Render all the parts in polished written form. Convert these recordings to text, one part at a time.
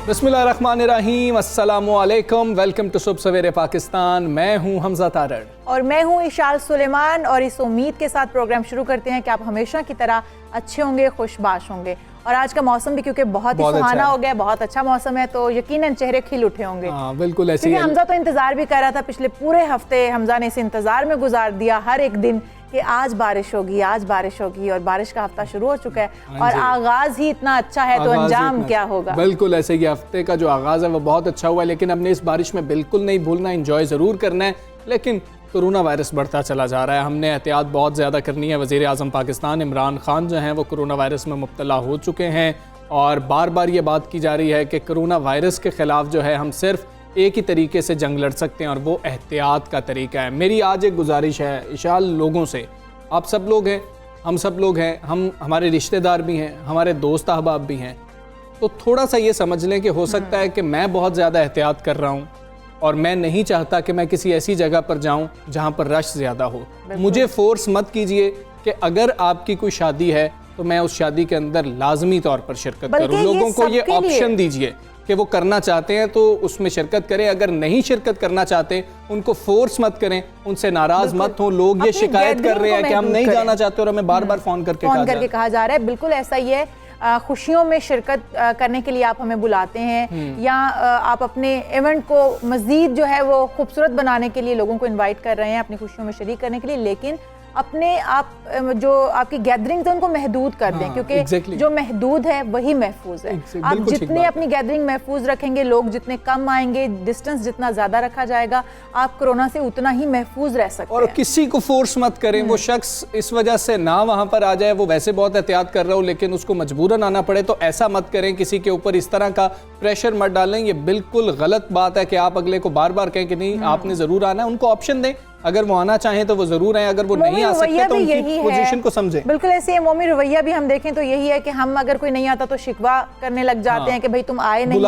बिस्मिल्लाहिर्रहमानिर्रहीम, अस्सलामुअलैकुम, welcome to सुबह सवेरे पाकिस्तान। मैं हूं हमजा तारड़ और मैं हूं इशाल सुलेमान। और इस उम्मीद के साथ प्रोग्राम शुरू करते हैं कि आप हमेशा की तरह अच्छे होंगे, खुशबाश होंगे। और आज का मौसम भी क्योंकि बहुत ही सुहाना हो गया, बहुत अच्छा मौसम है, तो यकीनन चेहरे खिल उठे होंगे। बिल्कुल ऐसे ही। हमजा तो इंतजार भी कर रहा था, पिछले पूरे हफ्ते हमजा ने इस इंतजार में गुजार दिया हर एक दिन कि आज बारिश होगी, आज बारिश होगी। और बारिश का हफ्ता शुरू हो चुका है और आगाज ही इतना अच्छा है तो अंजाम क्या होगा। बिल्कुल ऐसे ही। हफ्ते का जो आगाज है वो बहुत अच्छा हुआ है, लेकिन हमने इस बारिश में बिल्कुल नहीं भूलना, एंजॉय ज़रूर करना है। लेकिन कोरोना वायरस बढ़ता चला जा रहा है, हमने एहतियात बहुत ज़्यादा करनी है। वज़ीर आज़म पाकिस्तान इमरान खान जो हैं वो कोरोना वायरस में मुब्तला हो चुके हैं और बार बार ये बात की जा रही है कि कोरोना वायरस के ख़िलाफ़ जो है हम सिर्फ एक ही तरीके से जंग लड़ सकते हैं और वो एहतियात का तरीका है। मेरी आज एक गुजारिश है इशाल लोगों से, आप सब लोग हैं, हम सब लोग हैं, हमारे रिश्तेदार भी हैं, हमारे दोस्त अहबाब भी हैं, तो थोड़ा सा ये समझ लें कि हो सकता है कि मैं बहुत ज़्यादा एहतियात कर रहा हूँ और मैं नहीं चाहता कि मैं किसी ऐसी जगह पर जाऊँ जहाँ पर रश ज़्यादा हो। मुझे फोर्स मत कीजिए कि अगर आपकी कोई शादी है तो मैं उस शादी के अंदर लाजमी तौर पर शिरकत करूँ। लोगों को ये ऑप्शन दीजिए कि वो करना चाहते हैं तो उसमें शिरकत करें, अगर नहीं शिरकत करना चाहते उनको फोर्स मत करें, उनसे नाराज मत हो। लोग ये शिकायत कर रहे हैं कि हम नहीं जाना चाहते और हमें बार बार फोन करके कहा जा रहा है। बिल्कुल ऐसा ही है। खुशियों में शिरकत करने के लिए आप हमें बुलाते हैं या आप अपने इवेंट को मजीद जो है वो खूबसूरत बनाने के लिए लोगों को इन्वाइट कर रहे हैं अपनी खुशियों में शरीक करने के लिए, लेकिन अपने आप जो आपकी गैदरिंग है उनको महदूद कर दें, क्योंकि जो महदूद है वही महफूज है। आप जितनी अपनी गैदरिंग महफूज रखेंगे, लोग जितने कम आएंगे, डिस्टेंस जितना ज्यादा रखा जाएगा, आप कोरोना से उतना ही महफूज रह सकते हैं। और किसी को फोर्स मत करें, वो शख्स इस वजह से ना वहां पर आ जाए, वो वैसे बहुत एहतियात कर रहा हो लेकिन उसको मजबूरन आना पड़े, तो ऐसा मत करें। किसी के ऊपर इस तरह का प्रेशर मत डालें, ये बिल्कुल गलत बात है कि आप अगले को बार बार कहें कि नहीं आपने जरूर आना है। उनको ऑप्शन दें, अगर वो आना चाहें तो वो जरूर आए, अगर वो नहीं आ सकते तो उनकी पोजीशन को समझें। बिल्कुल ऐसे ही मोमी रवैया भी हम देखें तो यही है कि हम अगर कोई नहीं आता तो शिकवा करने लग जाते हैं कि भाई तुम आए नहीं,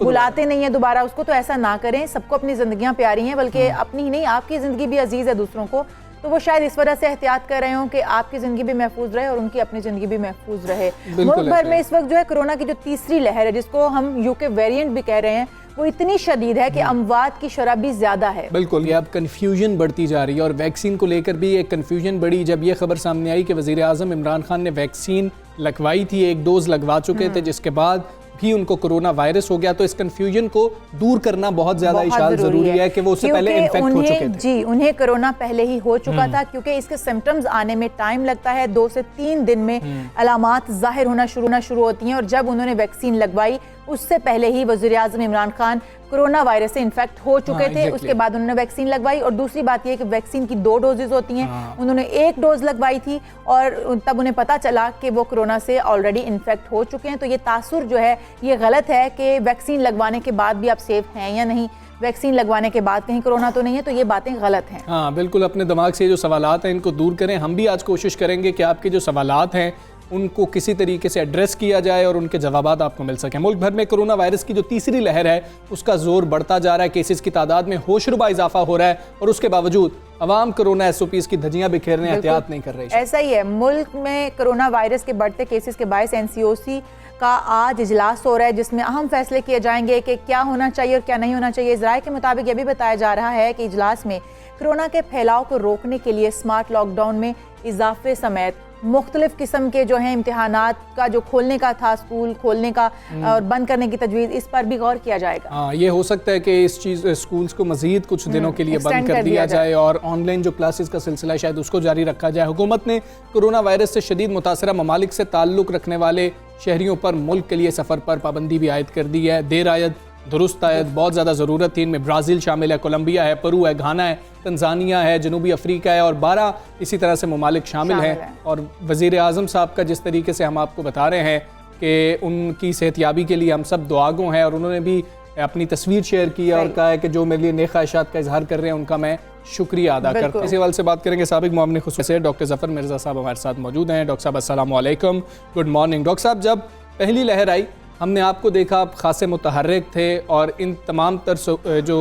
बुलाते नहीं है दोबारा उसको। तो ऐसा ना करें, सबको अपनी जिंदगियां प्यारी हैं, बल्कि अपनी ही नहीं आपकी जिंदगी भी अजीज है दूसरों को। तो वो शायद इस वजह से एहतियात कर रहे हो कि आपकी जिंदगी भी महफूज रहे और उनकी अपनी जिंदगी भी महफूज रहे। मुल्क भर में इस वक्त जो है कोरोना की जो तीसरी लहर है, जिसको हम यूके वेरिएंट भी कह रहे हैं, वो इतनी शदीद है कि अमवात की शरह भी ज्यादा है। बिल्कुल, ये अब कन्फ्यूजन बढ़ती जा रही है और वैक्सीन को लेकर भी एक कन्फ्यूजन बढ़ी जब ये खबर सामने आई कि वज़ीर आज़म इमरान खान ने वैक्सीन लगवाई थी, एक डोज लगवा चुके थे, जिसके बाद भी उनको कोरोना वायरस हो गया। तो इस कंफ्यूजन को दूर करना बहुत ज्यादा जरूरी है कि वो उससे पहले इन्फेक्ट हो चुके थे। जी, उन्हें कोरोना पहले ही हो चुका था, क्योंकि इसके सिम्टम्स आने में टाइम लगता है, 2 से 3 दिन में अलामात जाहिर होना शुरू होती हैं। और जब उन्होंने वैक्सीन लगवाई उससे पहले ही वज़ीर आज़म इमरान खान कोरोना वायरस से इन्फेक्ट हो चुके थे। उसके बाद उन्होंने वैक्सीन लगवाई। और दूसरी बात यह कि वैक्सीन की 2 डोजेज होती हैं, उन्होंने 1 डोज लगवाई थी और तब उन्हें पता चला कि वो कोरोना से ऑलरेडी इन्फेक्ट हो चुके हैं। तो ये तासुर जो है ये गलत है कि वैक्सीन लगवाने के बाद भी आप सेफ हैं या नहीं, वैक्सीन लगवाने के बाद कहीं कोरोना तो नहीं है, तो ये बातें गलत हैं। हाँ बिल्कुल, अपने दिमाग से जो सवालात हैं इनको दूर करें। हम भी आज कोशिश करेंगे कि आपके जो सवालात हैं उनको किसी तरीके से एड्रेस किया जाए और उनके जवाबात आपको मिल सकें। मुल्क भर में कोरोना वायरस की जो तीसरी लहर है उसका जोर बढ़ता जा रहा है, केसेस की तादाद में होशरुबा इजाफा हो रहा है और उसके बावजूद अवाम कोरोना SOPs की धज्जियां बिखेरने एहतियात नहीं कर रही। ऐसा ही है, मुल्क में कोरोना वायरस के बढ़ते केसेस के बायस NCOC का आज इजलास हो रहा है, जिसमें अहम फैसले किए जाएंगे कि क्या होना चाहिए और क्या नहीं होना चाहिए। इस राय के मुताबिक यह भी बताया जा रहा है कि इजलास में कोरोना के फैलाव को रोकने के लिए स्मार्ट लॉकडाउन में इजाफे समेत मुख्तलिफ किस्म के जो है इम्तिहानात का जो खोलने का था, स्कूल खोलने का और बंद करने की तजवीज़, इस पर भी गौर किया जाएगा। हाँ, ये हो सकता है कि इस चीज़ स्कूल्स को मजीद कुछ दिनों के लिए बंद कर दिया जाए और ऑनलाइन जो क्लासेस का सिलसिला है शायद उसको जारी रखा जाए। हुकूमत ने कोरोना वायरस से शदीद मुतासरा ममालिक से ताल्लुक़ रखने वाले शहरियों पर मुल्क के लिए सफ़र पर पाबंदी भी आयद कर दी है। देर आयद दुरुस्त आयत, बहुत ज़्यादा ज़रूरत थी। इनमें ब्राज़ील शामिल है, कोलंबिया है, पेरू है, घाना है, तंजानिया है, जनूबी अफ्रीका है और 12 इसी तरह से ममालिक शामिल हैं। और वज़ीर आज़म साहब का जिस तरीके से हम आपको बता रहे हैं कि उनकी सेहतयाबी के लिए हम सब दुआगो हैं और उन्होंने भी अपनी तस्वीर शेयर की है और कहा है कि जो मेरे लिए नेक ख्वाहिशात का इजहार कर रहे हैं उनका मैं शुक्रिया अदा करते हैं। इसी हवाले से बात करेंगे साबिक मामले खुसूसी से डॉक्टर जफर मिर्ज़ा साहब हमारे साथ मौजूद हैं। डॉक्टर साहब अस्सलाम वालेकुम, गुड मॉर्निंग। डॉक्टर साहब, जब पहली लहर आई हमने आपको देखा, आप खासे मुतहर्रिक थे और इन तमाम तर जो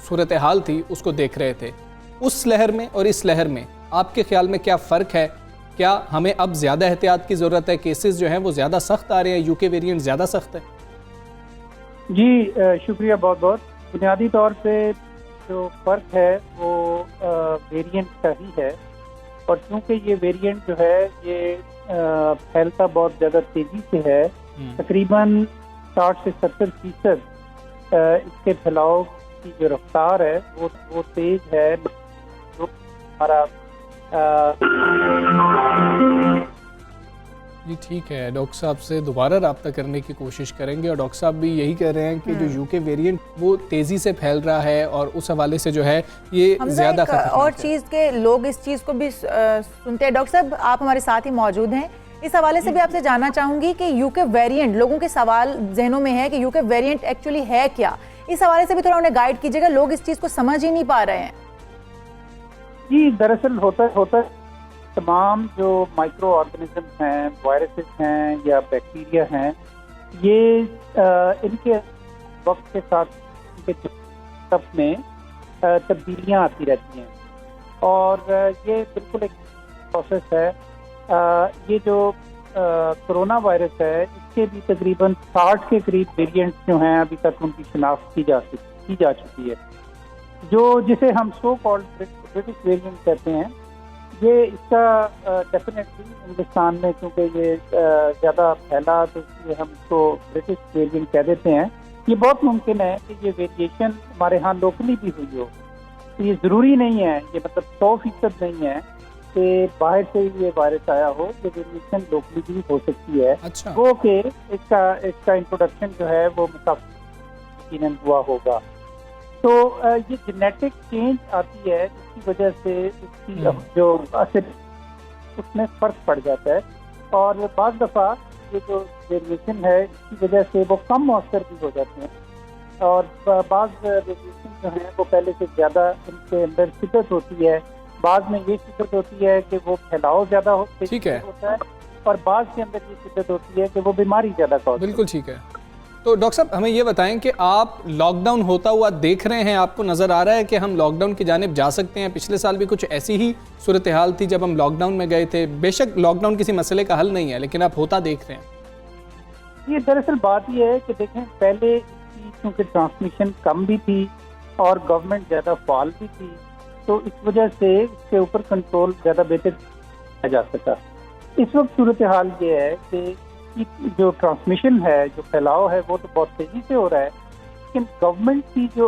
सूरत हाल थी उसको देख रहे थे। उस लहर में और इस लहर में आपके ख्याल में क्या फ़र्क है? क्या हमें अब ज़्यादा एहतियात की ज़रूरत है? केसेस जो हैं वो ज़्यादा सख्त आ रहे हैं, यूके वेरिएंट ज़्यादा सख्त है? जी शुक्रिया बहुत बहुत। बुनियादी तौर पे जो फ़र्क है वो वेरिएंट का ही है, और क्योंकि ये वेरिएंट जो है ये फैलता बहुत ज़्यादा तेज़ी से है, तकरीबन 60 से 70% इसके फैलाव की जो रफ्तार है वो तेज़ है। जो हमारा जी ठीक है, डॉक्टर साहब से दोबारा रब्ता करने की कोशिश करेंगे। और डॉक्टर साहब भी यही कह रहे हैं कि जो यूके वेरिएंट वो तेज़ी से फैल रहा है और उस हवाले से जो है ये ज़्यादा और चीज़ के लोग इस चीज़ को भी सुनते हैं। डॉक्टर साहब आप हमारे साथ ही मौजूद हैं, इस हवाले से भी आपसे जानना चाहूँगी कि यूके वेरिएंट, लोगों के सवाल जहनों में है कि यूके वेरिएंट एक्चुअली है क्या, इस हवाले से भी थोड़ा उन्हें गाइड कीजिएगा, लोग इस चीज़ को समझ ही नहीं पा रहे हैं। जी दरअसल होता तमाम जो माइक्रो ऑर्गेनिज्म हैं, वायरसेस हैं या बैक्टीरिया हैं, ये इनके वक्त के साथ इनके सब में तब्दीलियाँ आती रहती हैं, और ये बिल्कुल एक प्रोसेस है। ये जो कोरोना वायरस है इसके भी तकरीबन 60 के करीब वेरिएंट्स जो हैं अभी तक उनकी शिनाख्त की जा चुकी है। जो जिसे हम सो कॉल्ड ब्रिटिश वेरिएंट कहते हैं, ये इसका डेफिनेटली हिंदुस्तान में क्योंकि ये ज़्यादा फैला तो इसलिए हम इसको ब्रिटिश वेरिएंट कह देते हैं। ये बहुत मुमकिन है कि ये वेरिएशन हमारे यहाँ लोकली भी हुई हो, तो ये ज़रूरी नहीं है, ये मतलब 100% नहीं है कि बाहर से ही ये वायरस आया हो, ये वेरिएशन लोकली भी हो सकती है। अच्छा। वो कि इसका इंट्रोडक्शन जो है वो यकीनन हुआ होगा। तो ये जेनेटिक चेंज आती है जिसकी वजह से इसकी जो असर उसमें फ़र्क पड़ जाता है, और बाज़ दफ़ा ये जो वेरिएशन है इसकी वजह से वो कम मौसर भी हो जाते हैं, और बाज़ वेरिएशन जो हैं वो पहले से ज़्यादा इनके अंदर शिद्दत होती है। बाद में ये शिद्दत होती है कि वो फैलाव ज़्यादा होता है, और बाद के अंदर ये शिद्दत होती है कि वो बीमारी ज़्यादा का होता है। बिल्कुल ठीक है। तो डॉक्टर साहब हमें ये बताएं कि आप लॉकडाउन होता हुआ देख रहे हैं, आपको नज़र आ रहा है कि हम लॉकडाउन की जानिब जा सकते हैं? पिछले साल भी कुछ ऐसी ही सूरत हाल थी जब हम लॉकडाउन में गए थे। बेशक लॉकडाउन किसी मसले का हल नहीं है, लेकिन आप होता देख रहे हैं। ये दरअसल बात ये है कि देखें, पहले इसकी क्योंकि ट्रांसमिशन कम भी थी और गवर्नमेंट ज़्यादा फाल भी थी, तो इस वजह से इसके ऊपर कंट्रोल ज़्यादा बेहतर किया जा सका। इस वक्त सूरत हाल ये है कि जो ट्रांसमिशन है, जो फैलाव है, वो तो बहुत तेज़ी से हो रहा है, लेकिन गवर्नमेंट की जो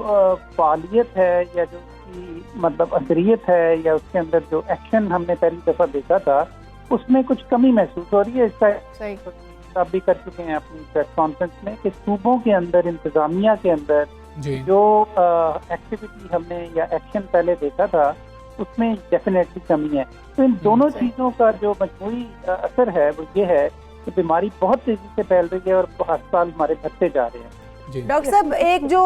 फालियत है या जो उसकी मतलब असरियत है या उसके अंदर जो एक्शन हमने पहली दफ़ा देखा था उसमें कुछ कमी महसूस हो रही है। इसका आप भी कर चुके हैं अपनी प्रेस कॉन्फ्रेंस में कि सूबों के अंदर, इंतज़ामिया के अंदर जो एक्टिविटी हमने या एक्शन पहले देखा था उसमें डेफिनेटली कमी है। तो इन दोनों चीज़ों का जो मजमूई असर है वो ये है कि बीमारी बहुत तेजी से फैल रही है और अस्पताल हमारे घटते जा रहे हैं। डॉक्टर साहब, एक जो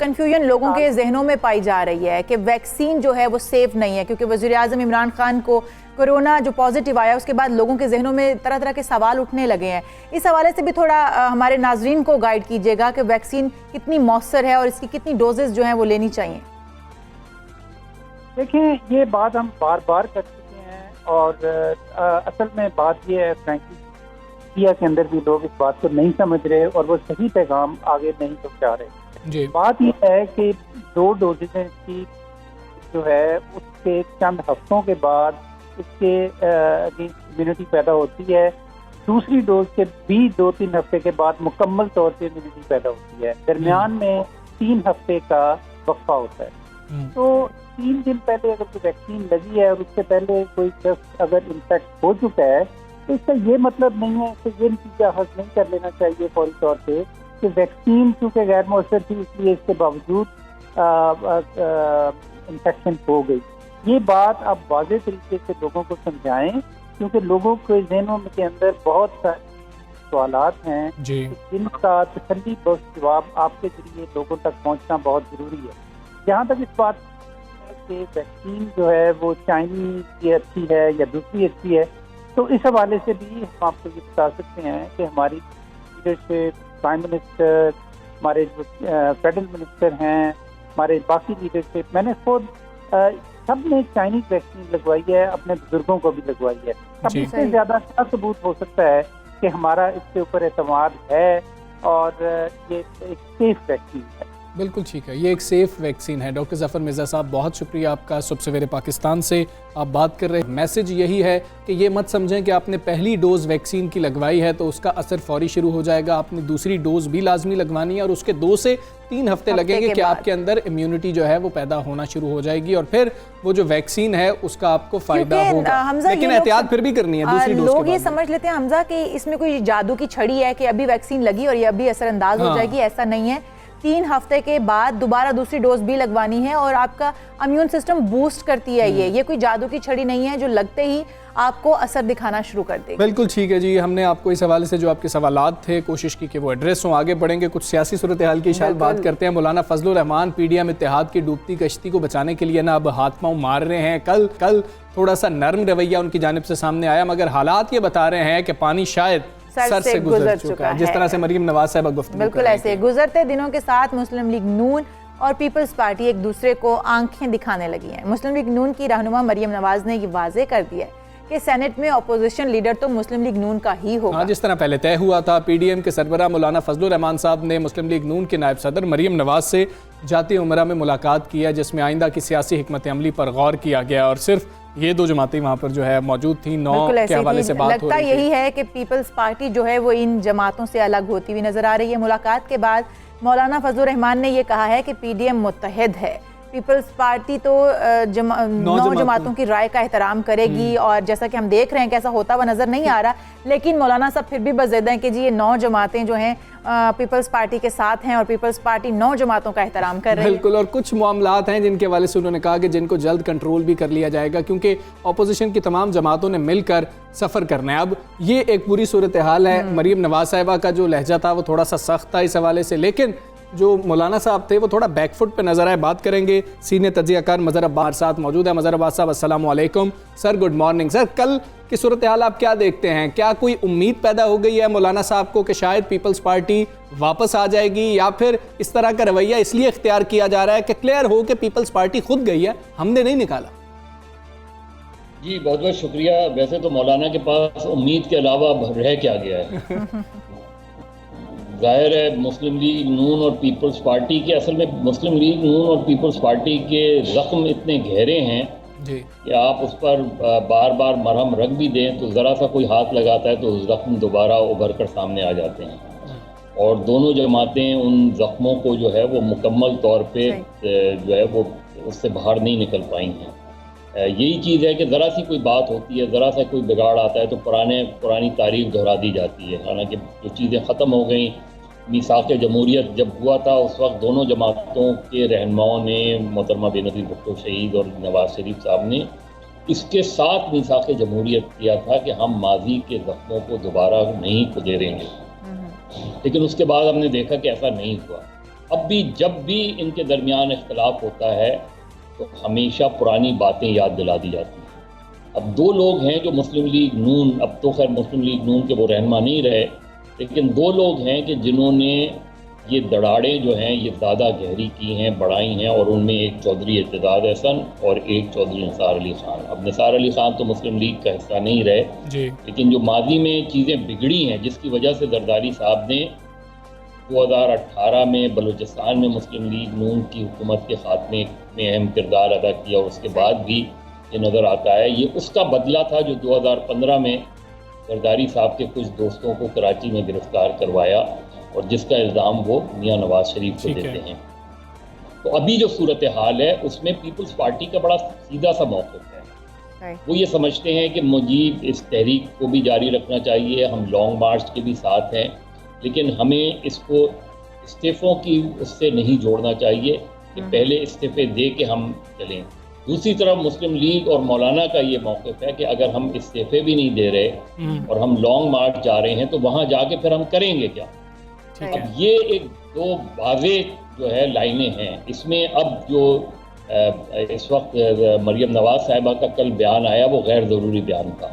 कंफ्यूजन लोगों के जहनों में पाई जा रही है कि वैक्सीन जो है वो सेफ नहीं है, क्योंकि वज़ीर आज़म इमरान खान को कोरोना जो पॉजिटिव आया उसके बाद लोगों के जहनों में तरह तरह के सवाल उठने लगे हैं। इस हवाले से भी थोड़ा हमारे नाजरीन को गाइड कीजिएगा कि वैक्सीन कितनी मौसर है और इसकी कितनी डोजेज जो हैं वो लेनी चाहिए। देखें, ये बात हम बार बार कर चुके हैं, और असल में बात ये है फ्रैंकली इंडिया के अंदर भी लोग इस बात को नहीं समझ रहे और वो सही पैगाम आगे नहीं पहुंचा रहे। बात यह है कि 2 डोजेज की जो है उसके चंद हफ्तों के बाद इसके अगेंस्ट इम्यूनिटी पैदा होती है। दूसरी डोज के भी 2-3 हफ्ते के बाद मुकम्मल तौर पे इम्यूनिटी पैदा होती है। दरमियान में 3 हफ्ते का वक्फा होता है। तो 3 दिन पहले अगर कोई वैक्सीन लगी है और उससे पहले कोई शख्स अगर इन्फेक्ट हो चुका है, तो इसका ये मतलब नहीं है, इससे ये नतीजा हासिल नहीं कर लेना चाहिए फौरी तौर पे कि वैक्सीन चूँकि गैर मौसर थी इसलिए इसके बावजूद इन्फेक्शन हो गई। ये बात आप वाज़े तरीके से लोगों को समझाएं, क्योंकि लोगों के ज़हनों के अंदर बहुत सारे सवालात हैं जिनका तसल्ली बख्श जवाब आपके जरिए लोगों तक पहुंचना बहुत ज़रूरी है। जहाँ तक इस बात कि वैक्सीन जो है वो चाइनीज की अच्छी है या दूसरी अच्छी है, तो इस हवाले से भी हम आपको ये बता सकते हैं कि हमारी लीडरशिप, प्राइम मिनिस्टर, हमारे जो फेडरल मिनिस्टर हैं, हमारे बाकी लीडरशिप, मैंने खुद सब ने चाइनीज वैक्सीन लगवाई है, अपने बुजुर्गों को भी लगवाई है। अब इससे ज्यादा क्या सबूत हो सकता है कि हमारा इसके ऊपर एतमाद है और ये एक सेफ वैक्सीन है। बिल्कुल ठीक है, ये एक सेफ वैक्सीन है। डॉक्टर ज़फ़र मिर्ज़ा साहब, बहुत शुक्रिया आपका। सुबह सवेरे पाकिस्तान से आप बात कर रहे हैं। मैसेज यही है कि ये मत समझें कि आपने पहली डोज़ वैक्सीन की लगवाई है तो उसका असर फौरी शुरू हो जाएगा। आपने दूसरी डोज़ भी लाजमी लगवानी है और उसके 2 से 3 हफ्ते लगेंगे कि आपके अंदर इम्यूनिटी जो है वो पैदा होना शुरू हो जाएगी और फिर वो जो वैक्सीन है उसका आपको फायदा होगा। लेकिन एहतियात फिर भी करनी है दूसरी डोज के बाद। लोग ये समझ लेते हैं हमजा कि इसमें कोई जादू की छड़ी है कि अभी वैक्सीन लगी और ये अभी असरअंदाज हो जाएगी, ऐसा नहीं है। 3 हफ्ते के बाद दोबारा दूसरी डोज भी लगवानी है और आपका इम्यून सिस्टम बूस्ट करती है। ये कोई जादू की छड़ी नहीं है जो लगते ही आपको असर दिखाना शुरू कर देगी। बिल्कुल ठीक है जी, हमने आपको इस हवाले से जो आपके सवालात थे कोशिश की कि वो एड्रेस हों। आगे बढ़ेंगे, कुछ सियासी सूरत हाल की शायद बात करते हैं। मौलाना फजलुर रहमान पीडीएम इत्तेहाद की डूबती कश्ती को बचाने के लिए ना अब हाथ पांव मार रहे हैं। कल थोड़ा सा नरम रवैया उनकी जानिब से सामने आया, मगर हालात ये बता रहे हैं कि पानी शायद सर से गुजर चुका है। जिस तरह से मरीम नवाज साहब गुफ्तगू बिल्कुल ऐसे गुजरते दिनों के साथ मुस्लिम लीग नून और पीपल्स पार्टी एक दूसरे को आंखें दिखाने लगी हैं। मुस्लिम लीग नून की रहनुमा मरीम नवाज ने ये वाजे कर दिया है कि सेनेट में अपोजिशन लीडर तो मुस्लिम लीग नून का ही होगा। जिस तरह पहले तय हुआ था। पीडीएम के सरबराह मौलाना फजलुर रहमान साहब ने मुस्लिम लीग नून के नायब सदर मरीम नवाज से जाती उमरा में मुलाकात की है, जिसमें आइंदा की सियासी हिकमत अमली पर गौर किया गया और सिर्फ ये 2 जमातें वहाँ पर जो है मौजूद थी। 9 के हवाले से बात हो रही थी। यही है कि पीपल्स पार्टी जो है वो इन जमातों से अलग होती हुई नजर आ रही है। मुलाकात के बाद मौलाना फजलुर रहमान ने ये कहा है कि पीडीएम मुत्तहिद है। पीपल्स पार्टी तो 9 जमातों की राय का एहतराम करेगी और जैसा कि हम देख रहे हैं कि ऐसा होता हुआ नजर नहीं आ रहा, लेकिन मौलाना साहब फिर भी बज़िद हैं कि जी ये 9 जमातें जो हैं पीपल्स पार्टी के साथ हैं और पीपल्स पार्टी 9 जमातों का एहतराम कर रही है। बिल्कुल, और कुछ मामलात हैं जिनके हवाले से उन्होंने कहा कि जिनको जल्द कंट्रोल भी कर लिया जाएगा क्योंकि अपोजिशन की तमाम जमातों ने मिलकर सफ़र करना है। अब ये एक बुरी सूरत हाल है। मरीम नवाज साहिबा का जो लहजा था वो थोड़ा सा सख्त था इस हवाले से, लेकिन जो मौलाना साहब थे वो थोड़ा बैकफुट पे नजर आए। बात करेंगे सीनियर तज्ज़ियाकार मज़हर अब्बास साहब मौजूद है। मज़हर अब्बास साहब अस्सलाम वालेकुम सर, गुड मॉर्निंग सर। कल की सूरत हाल आप क्या देखते हैं? क्या कोई उम्मीद पैदा हो गई है मौलाना साहब को कि शायद पीपल्स पार्टी वापस आ जाएगी, या फिर इस तरह का रवैया इसलिए इख्तियार किया जा रहा है कि क्लियर हो कि पीपल्स पार्टी खुद गई है, हमने नहीं निकाला? जी बहुत बहुत शुक्रिया। वैसे तो मौलाना के पास उम्मीद के अलावा रह क्या गया है। जाहिर है मुस्लिम लीग नून और पीपल्स पार्टी के, असल में मुस्लिम लीग नून और पीपल्स पार्टी के ज़ख्म इतने गहरे हैं जी कि आप उस पर बार बार मरहम रख भी दें तो ज़रा सा कोई हाथ लगाता है तो ज़ख्म दोबारा उभर कर सामने आ जाते हैं और दोनों जमातें उन ज़ख्मों को जो है वो मुकम्मल तौर पे जो है वो उससे बाहर नहीं निकल पाई हैं। यही चीज़ है कि ज़रा सी कोई बात होती है, ज़रा सा कोई बिगाड़ आता है तो पुरानी तारीख दोहरा दी जाती है। हालांकि जो चीज़ें ख़त्म हो गई, मीसाक़ जमहूरियत जब हुआ था उस वक्त दोनों जमातों के रहनुमाओं ने, मोहतरमा बेनज़ीर भुट्टो शहीद और नवाज शरीफ साहब ने इसके साथ मीसाक़ जमहूरियत किया था कि हम माजी के ज़ख्मों को दोबारा नहीं खुदेरेंगे। लेकिन उसके बाद हमने देखा कि ऐसा नहीं हुआ। अब भी जब भी इनके दरमियान इख्तलाफ होता है तो हमेशा पुरानी बातें याद दिला दी जाती हैं। अब 2 लोग हैं जो मुस्लिम लीग नून, अब तो खैर मुस्लिम लीग नून के वो रहनुमा नहीं रहे, लेकिन 2 लोग हैं कि जिन्होंने ये दरारें जो हैं ये ज़्यादा गहरी की हैं, बढ़ाई हैं, और उनमें एक चौधरी एतजाज़ अहसन और एक चौधरी निसार अली ख़ान। अब निसार अली ख़ान तो मुस्लिम लीग का हिस्सा नहीं रहे जी, लेकिन जो माजी में चीज़ें बिगड़ी हैं जिसकी वजह से जरदारी साहब ने 2018 में बलूचिस्तान में मुस्लिम लीग नून की हुकूमत के खात्मे में अहम किरदार अदा किया और उसके बाद भी ये नज़र आता है ये उसका बदला था जो 2015 में जरदारी साहब के कुछ दोस्तों को कराची में गिरफ्तार करवाया और जिसका इल्ज़ाम वो मियां नवाज शरीफ को देते हैं। तो अभी जो सूरत हाल है उसमें पीपल्स पार्टी का बड़ा सीधा सा मौक़िफ़ है। वो ये समझते हैं कि मुझे इस तहरीक को भी जारी रखना चाहिए, हम लॉन्ग मार्च के भी साथ हैं, लेकिन हमें इसको इस्तीफ़ों की उससे नहीं जोड़ना चाहिए कि पहले इस्तीफ़े दे के हम चलें। दूसरी तरफ मुस्लिम लीग और मौलाना का ये मौक़िफ़ है कि अगर हम इस्तीफ़े भी नहीं दे रहे और हम लॉन्ग मार्च जा रहे हैं तो वहाँ जाके फिर हम करेंगे क्या। अब ये एक 2 वाज़ेह जो है लाइनें हैं। इसमें अब जो इस वक्त मरियम नवाज साहिबा का कल बयान आया, वो गैर ज़रूरी बयान था।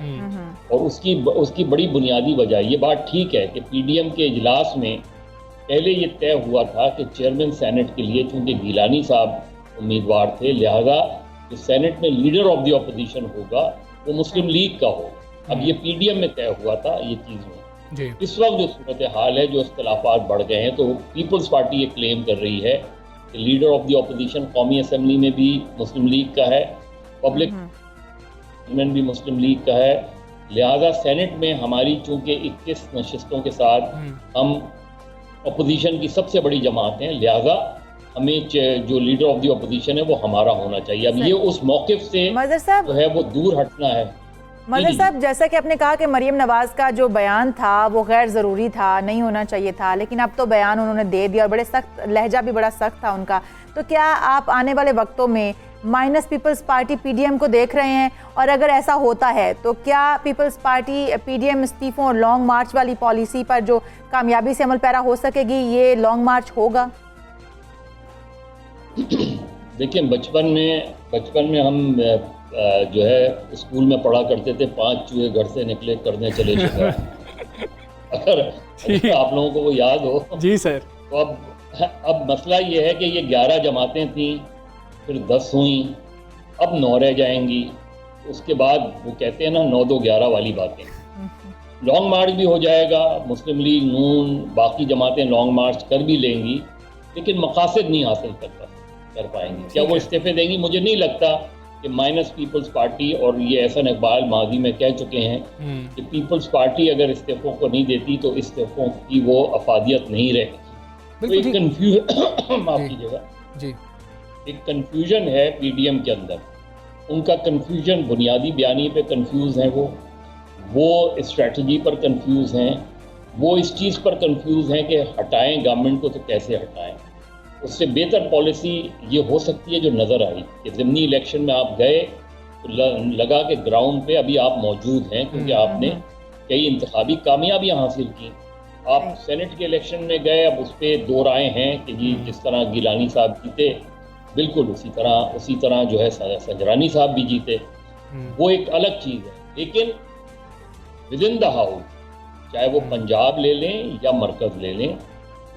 और उसकी बड़ी बुनियादी वजह, ये बात ठीक है कि पीडीएम के इजलास में पहले ये तय हुआ था कि चेयरमैन सेनेट के लिए चूँकि गिलानी साहब उम्मीदवार थे, लिहाजा जो सेनेट में लीडर ऑफ द अपोजिशन होगा वो मुस्लिम लीग का हो। अब ये पीडीएम में तय हुआ था ये चीज़ में। इस वक्त जो सूरत हाल है, जो इख्तलाफात बढ़ गए हैं, तो पीपल्स पार्टी ये क्लेम कर रही है कि लीडर ऑफ द अपोजिशन कौमी असम्बली में भी मुस्लिम लीग का है, पब्लिक में भी मुस्लिम लीग का है। लिहाजा सेनेट में हमारी चूँकि 21 नशिस्तों के साथ हम अपोजिशन की सबसे बड़ी जमात हैं, लिहाजा हमें जो लीडर ऑफ द अपोजिशन है वो हमारा होना चाहिए। अब ये उस मौक़िफ़ से जो है वो दूर हटना है। मदर साहब, जैसा कि आपने कहा कि मरियम नवाज का जो बयान था वो गैर ज़रूरी था, नहीं होना चाहिए था, लेकिन अब तो बयान उन्होंने दे दिया और बड़े सख्त, लहजा भी बड़ा सख्त था उनका। तो क्या आप आने वाले वक्तों में माइनस पीपल्स पार्टी पीडीएम को देख रहे हैं? और अगर ऐसा होता है तो क्या पीपल्स पार्टी पीडीएम इस्तीफों और लॉन्ग मार्च वाली पॉलिसी पर जो कामयाबी से अमल पैरा हो सकेगी, ये लॉन्ग मार्च होगा? देखिए, बचपन में हम जो है स्कूल में पढ़ा करते थे, 5 चूहे घर से निकले करने चले शिकार। अगर आप लोगों को वो याद हो जी सर। तो अब मसला ये है कि ये 11 जमातें थीं, फिर 10 हुई, अब 9 रह जाएंगी। उसके बाद वो कहते हैं ना 9 2 11 वाली बातें। लॉन्ग मार्च भी हो जाएगा, मुस्लिम लीग, नून, बाकी जमातें लॉन्ग मार्च कर भी लेंगी, लेकिन मकासद नहीं हासिल कर पाएंगी। क्या वो इस्तीफे देंगी? मुझे नहीं लगता कि माइनस पीपल्स पार्टी, और ये एहसन इकबाल माजी में कह चुके हैं कि पीपल्स पार्टी अगर इस्तीफों को नहीं देती तो इस्तीफों की वो अफादियत नहीं रहेगी। तो एक कंफ्यूजन माफ कीजिएगा जी, एक कंफ्यूजन है पीडीएम के अंदर। उनका कंफ्यूजन बुनियादी बयानी पे कंफ्यूज हैं, वो स्ट्रेटजी पर कंफ्यूज हैं, वो इस चीज़ पर कंफ्यूज हैं कि हटाएं गवर्नमेंट को तो कैसे हटाएं। उससे बेहतर पॉलिसी ये हो सकती है जो नज़र आई कि ज़िमनी इलेक्शन में आप गए तो लगा कि ग्राउंड पे अभी आप मौजूद हैं, क्योंकि आपने कई इंतखाबी कामयाबियाँ हासिल की। आप सेनेट के इलेक्शन में गए, अब उस पर 2 राय हैं कि जी जिस तरह गिलानी साहब जीते, बिल्कुल उसी तरह जो है सजरानी साहब भी जीते, वो एक अलग चीज़ है। लेकिन विद इन द हाउस, चाहे वो पंजाब ले लें या मरकज़ ले लें,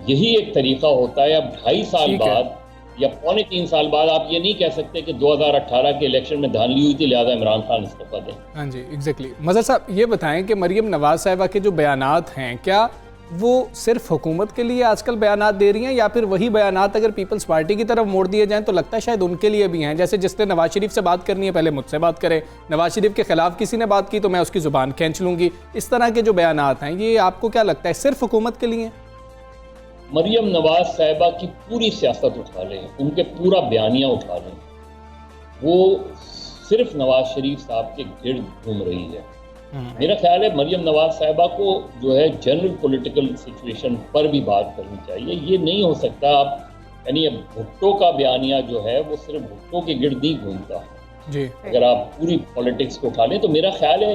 यही एक तरीका होता है। अब 2.5 साल बाद या 2.25 साल बाद आप ये नहीं कह सकते कि 2018 के इलेक्शन में धांधली हुई थी, लिहाजा इमरान खान इस्तीफा दें। हाँ जी, एग्जैक्टली। मज़हर साहब, ये बताएं कि मरियम नवाज साहिबा के जो बयानात हैं, क्या वो सिर्फ हुकूमत के लिए आजकल बयानात दे रही हैं, या फिर वही बयानात अगर पीपल्स पार्टी की तरफ मोड़ दिए जाएं तो लगता है शायद उनके लिए भी हैं? जैसे जिसने नवाज शरीफ से बात करनी है पहले मुझसे बात करे, नवाज शरीफ के खिलाफ किसी ने बात की तो मैं उसकी ज़ुबान खींच लूँगी। इस तरह के जो बयानात हैं, ये आपको क्या लगता है सिर्फ हुकूमत के लिए? मरियम नवाज साहिबा की पूरी सियासत उठा लें, उनके पूरा बयानिया उठा लें, वो सिर्फ नवाज शरीफ साहब के गिर्द घूम रही है। मेरा ख्याल है मरियम नवाज साहिबा को जो है जनरल पॉलिटिकल सिचुएशन पर भी बात करनी चाहिए। ये नहीं हो सकता आप, यानी अब भुट्टो का बयानिया जो है वो सिर्फ भुट्टो के गिर्द नहीं घूमता जी। अगर आप पूरी पॉलिटिक्स को उठा लें तो मेरा ख्याल है